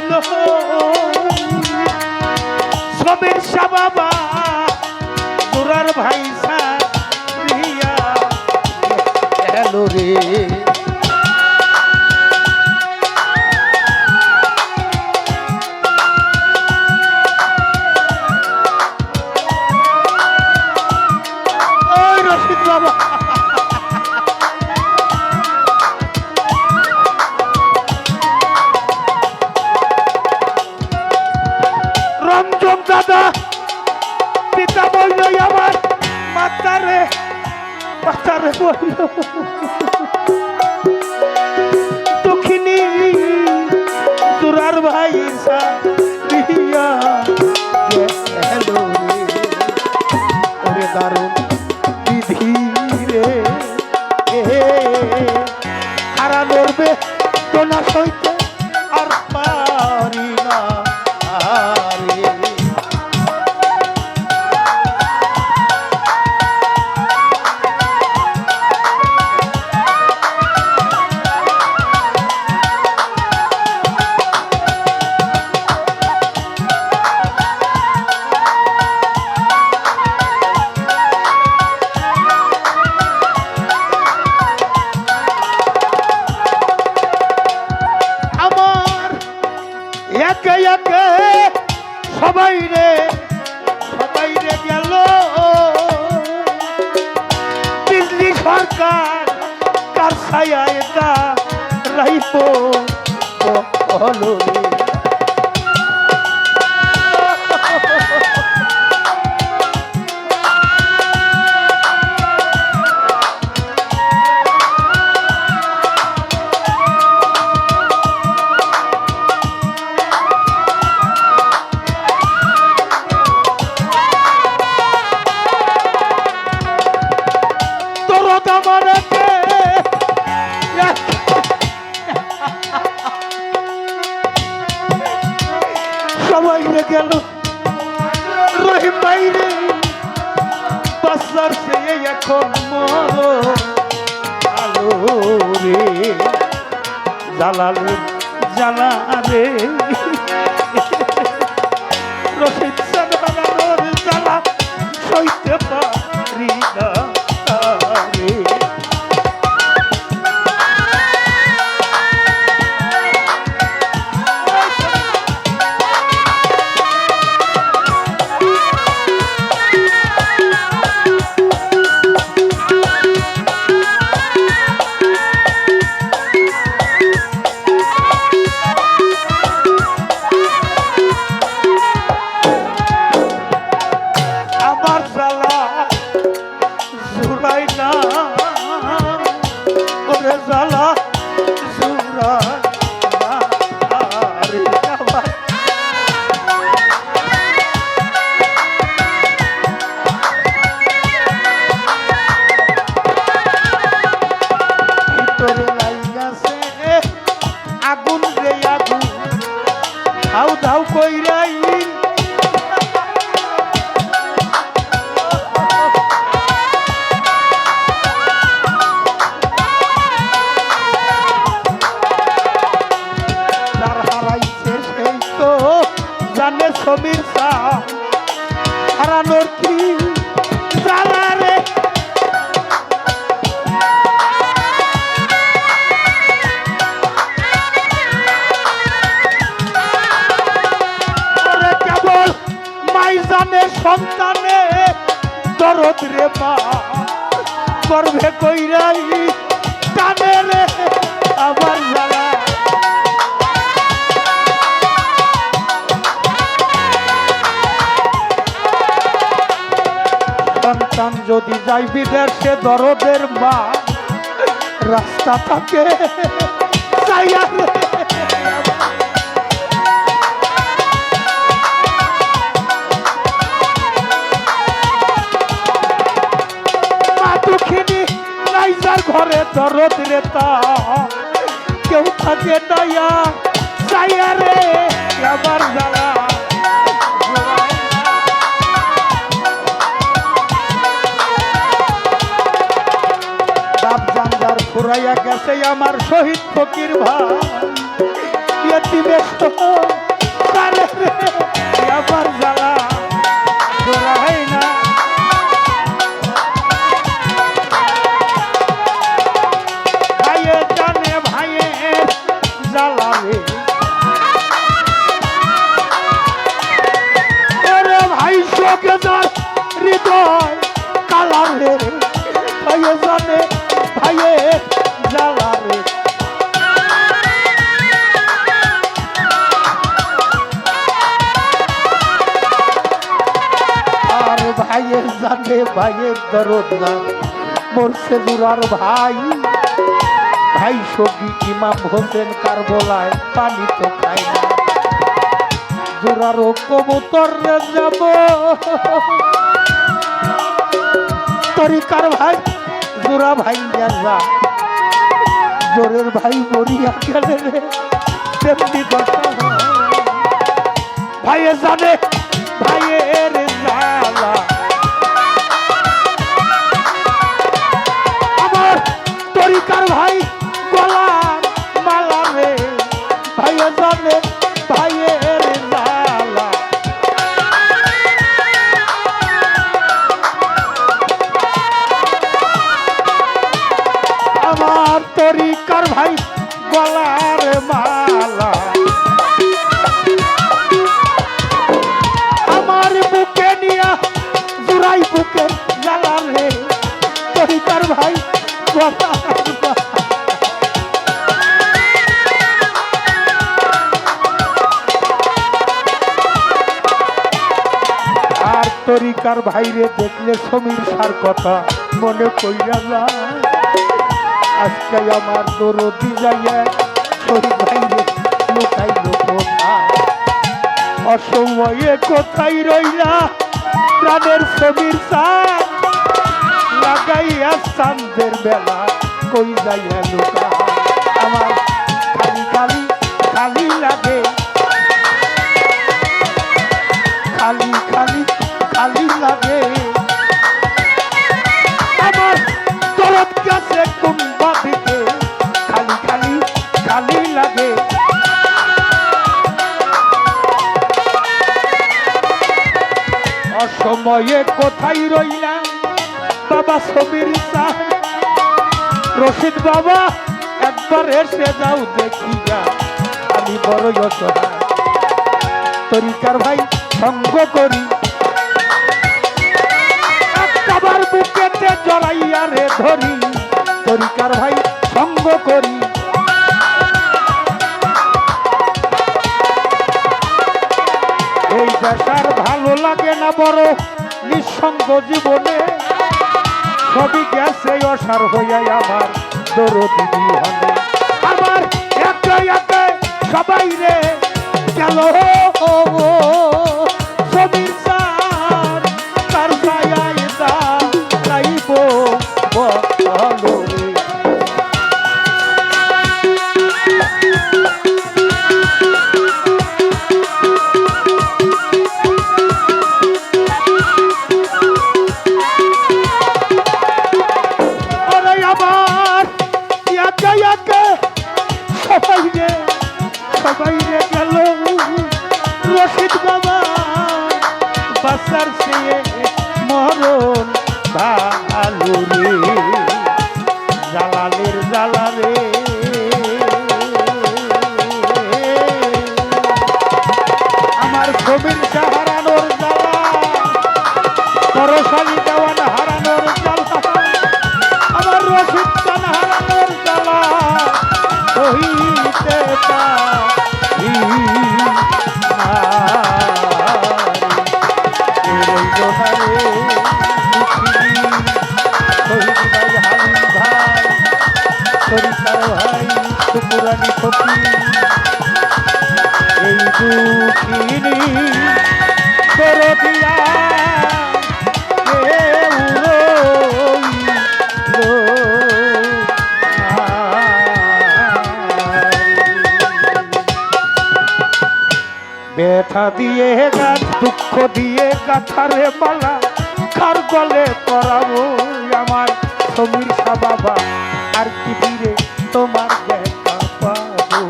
কেউ। সমীর শাহ বাবা তোরার ভাই সারিয়া গেল রে। ওই রশিদ বাবা রঞ্জন দাদা পিতা বলল আমার মাতারে মাতারে বলল দক্ষিণী তোরার ভাই সারিয়া গেল রে। ওরে দারুণ বিধি রে, হারানোর বেদনা সইতে আর পারি না রে। একে একে সবাই রে গেল, বিজলি সরকার কার ছায়া এটা রাইব বলো রে সবাই গেল রহিম ভাই রে বাসার সে এখন মরো আলো রে জালালে জালা রে রশিদ সাদানোর জালা সইতে পারি না রে আগুন রে আগুন ধাউ ধাউ কইরাই যার হারাইছে সেই তো জানে ছবির সা হারানোর কি জ্বালা রে সন্তানে দরদ রে মা করবে কইরাই টানে রে আবার জ্বালা সন্তান যদি যাই বিদেশে দরদের মা রাস্তা থাকে যাইয়া রে ঘরে দরদ রে তা কেউ থাকে নাইয়া যাইয়া রে আমার জ্বালা বাপ জানদার ফুরাইয়া গেছে আমার শহীদ ফকির ভাই ইয়েতিমের রে আমার জ্বালা ফুরাই না হৃদয় কালা রে ভাইয়ে জানে ভাইয়ে জ্বালা রে আর ভাইয়ে জানে ভাইয়ের দরদ না মরছে দুরার ভাই ভাই সগি ইমাম হোসেন কারবলায় পানি তো খায় না জোরারও কবুতর রে যাব তরিকার ভাই জোরা ভাই যা জোরের ভাই মরিয়া গেলে রে তেমনি কথা ভাইয়ে জানে ভাইয়ের জ্বালা আমার তরিকার ভাই গলা মালা রে ভাইয়ে জানে ভাইয়ের জ্বালা আমার তরিকার ভাই গলার মালা আমার বুকে নিয়া জুড়াই বুকে জ্বালা রে তরিকার ভাই গলার তরিকার ভাইরে দেখলে সমীর সার কথা মনে কইরা যায়। আজকে আমার দরদি যাইয়া শরীর ভাইরে লুকাইল কোথায়, অসময়ে কোথায় রইলা প্রাণের সমীর সার, লাগাইয়া চাঁদের বেলা কই যাইয়া লুকা। আমার খালি খালি খালি লাগে, খালি খালি খালি লাগে, আমার দরদ গেছে কোন বাদিকে, খালি খালি খালি লাগে। অসময়ে কোথায় রইলা বাবা সমীর সার, রশিদ বাবা একবার এসে যাও দেখিয়া, আমি বড়ই অসহায় তরিকার ভাই সঙ্গ করি, একবার বুকেতে জড়াইয়া রে ধরি, তরিকার ভাই সঙ্গ করি। এই দেশার ভালো লাগে না বড় নিঃসঙ্গ জীবনে, সবই গেছে অসার হইয়া আমার দরদি বিহনে। আমার একে একে সবাই রে গেল সমীর সার, তার ছায়ায় দাঁড়াইব বলো রে। সবাই রে গেল রশিদ বাবা, বাসার সে মরণ ভালো রে, জালালের জালারে আমার ছবির হারানোর জ্বালা, পরশালী দেওয়ান হারানোর জ্বালা, আমার রশিদ খান হারানোর জ্বালা সহিতে পারি না রে। শহীদ ভাই হালিম ভাই, সরিষার ভাই সুপুরানি ফকির, এই দুঃখিনী দরদিয়া ব্যথা দিয়ে গাছ, দুঃখ দিয়ে গাথারে মালা, কার গলে পরাবো আমার সমীর সা বাবা, আর কি ফিরে তোমার দেখা পাবো,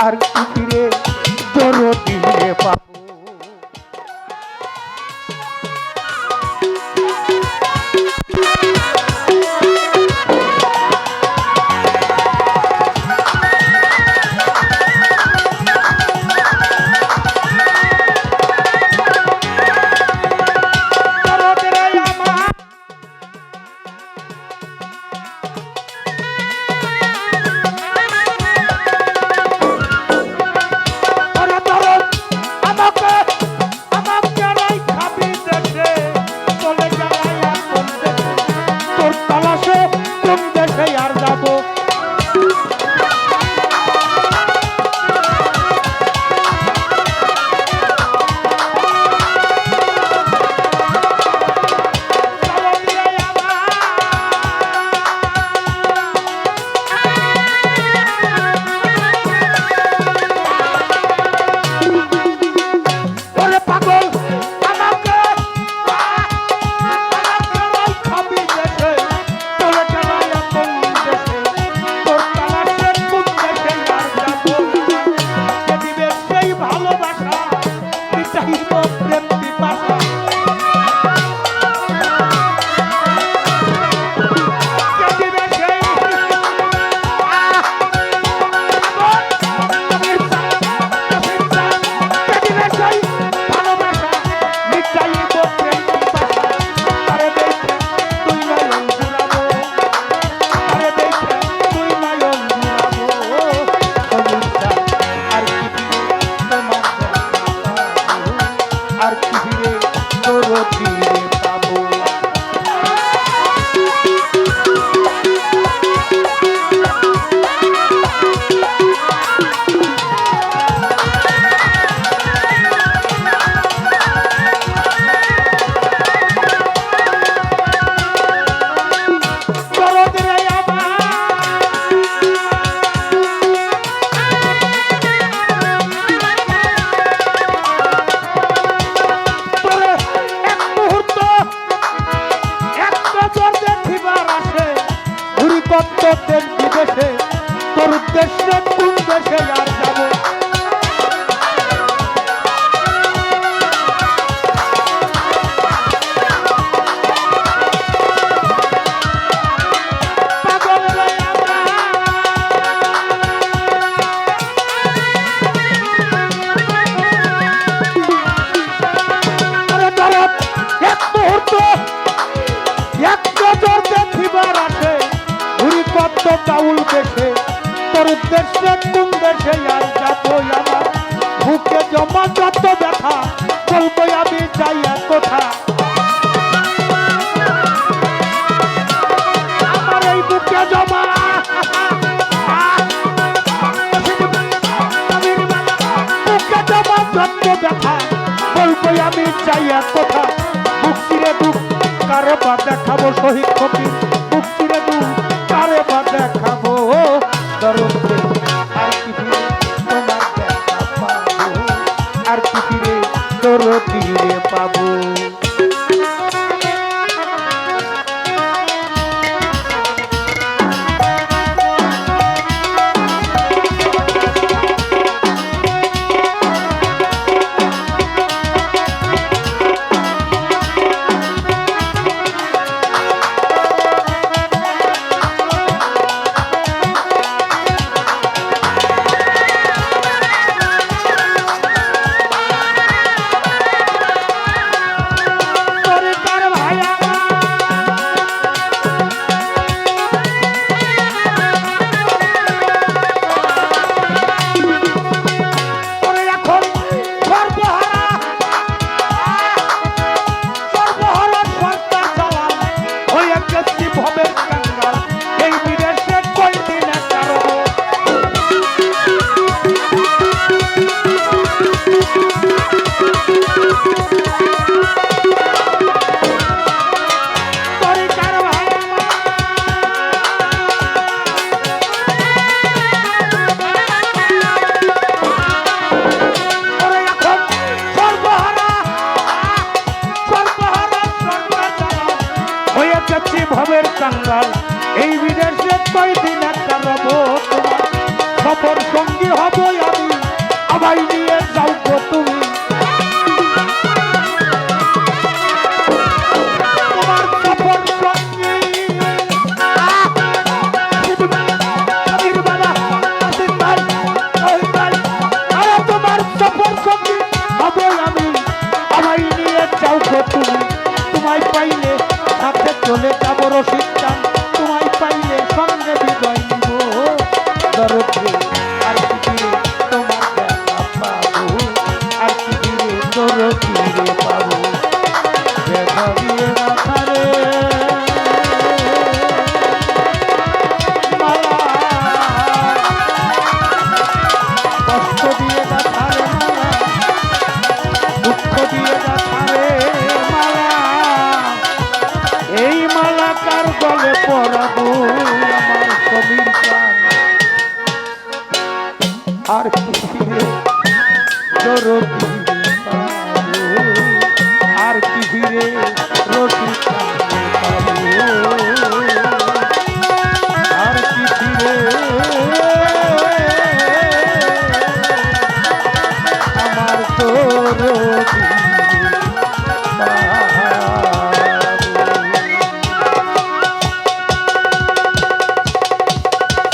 আর কি ফিরে দরদি পাবো। যত ব্যথা বলবো আমি চাইয়া কথা মুক্তিরে দুঃখ কারে বা দেখাবো শহীদ ফকির মুক্তিরে দুঃখ কারে বা দেখাবো দরদে আর কি ফিরে তোমার দেখা পাবো আর কি ফিরে দরদিরে পাবো ভবের কাঙ্গাল এই বিদেশে কয়দিন একটা রব তোমার সফর সঙ্গী হব আমি আমায় নিয়ে যাও গো তুমি তোমার সফর সঙ্গী বাবা আসিফ ভাই ওই ভাই আরে তোমার সফর সঙ্গী হব আমি আমায় নিয়ে যাও গো তুমি তোমায় পাইলে সাথে চলে যাবো রশিদ চান তোমায় পাইলে সঙ্গে বিদায় নিব দরদে আর কি ফিরে তোমার দেখা পাবো আর কি ফিরে দরদিরে পাবো দেখা দিয়ে মাথারে মালা কষ্ট দিয়ে মাথারে মালা দুঃখ দিয়ে মাথারে মালা এই মালা কার গলে পরাবো আমার সমীর প্রাণ আর কি ফিরে দরদিরে পাবো আর কি ফিরে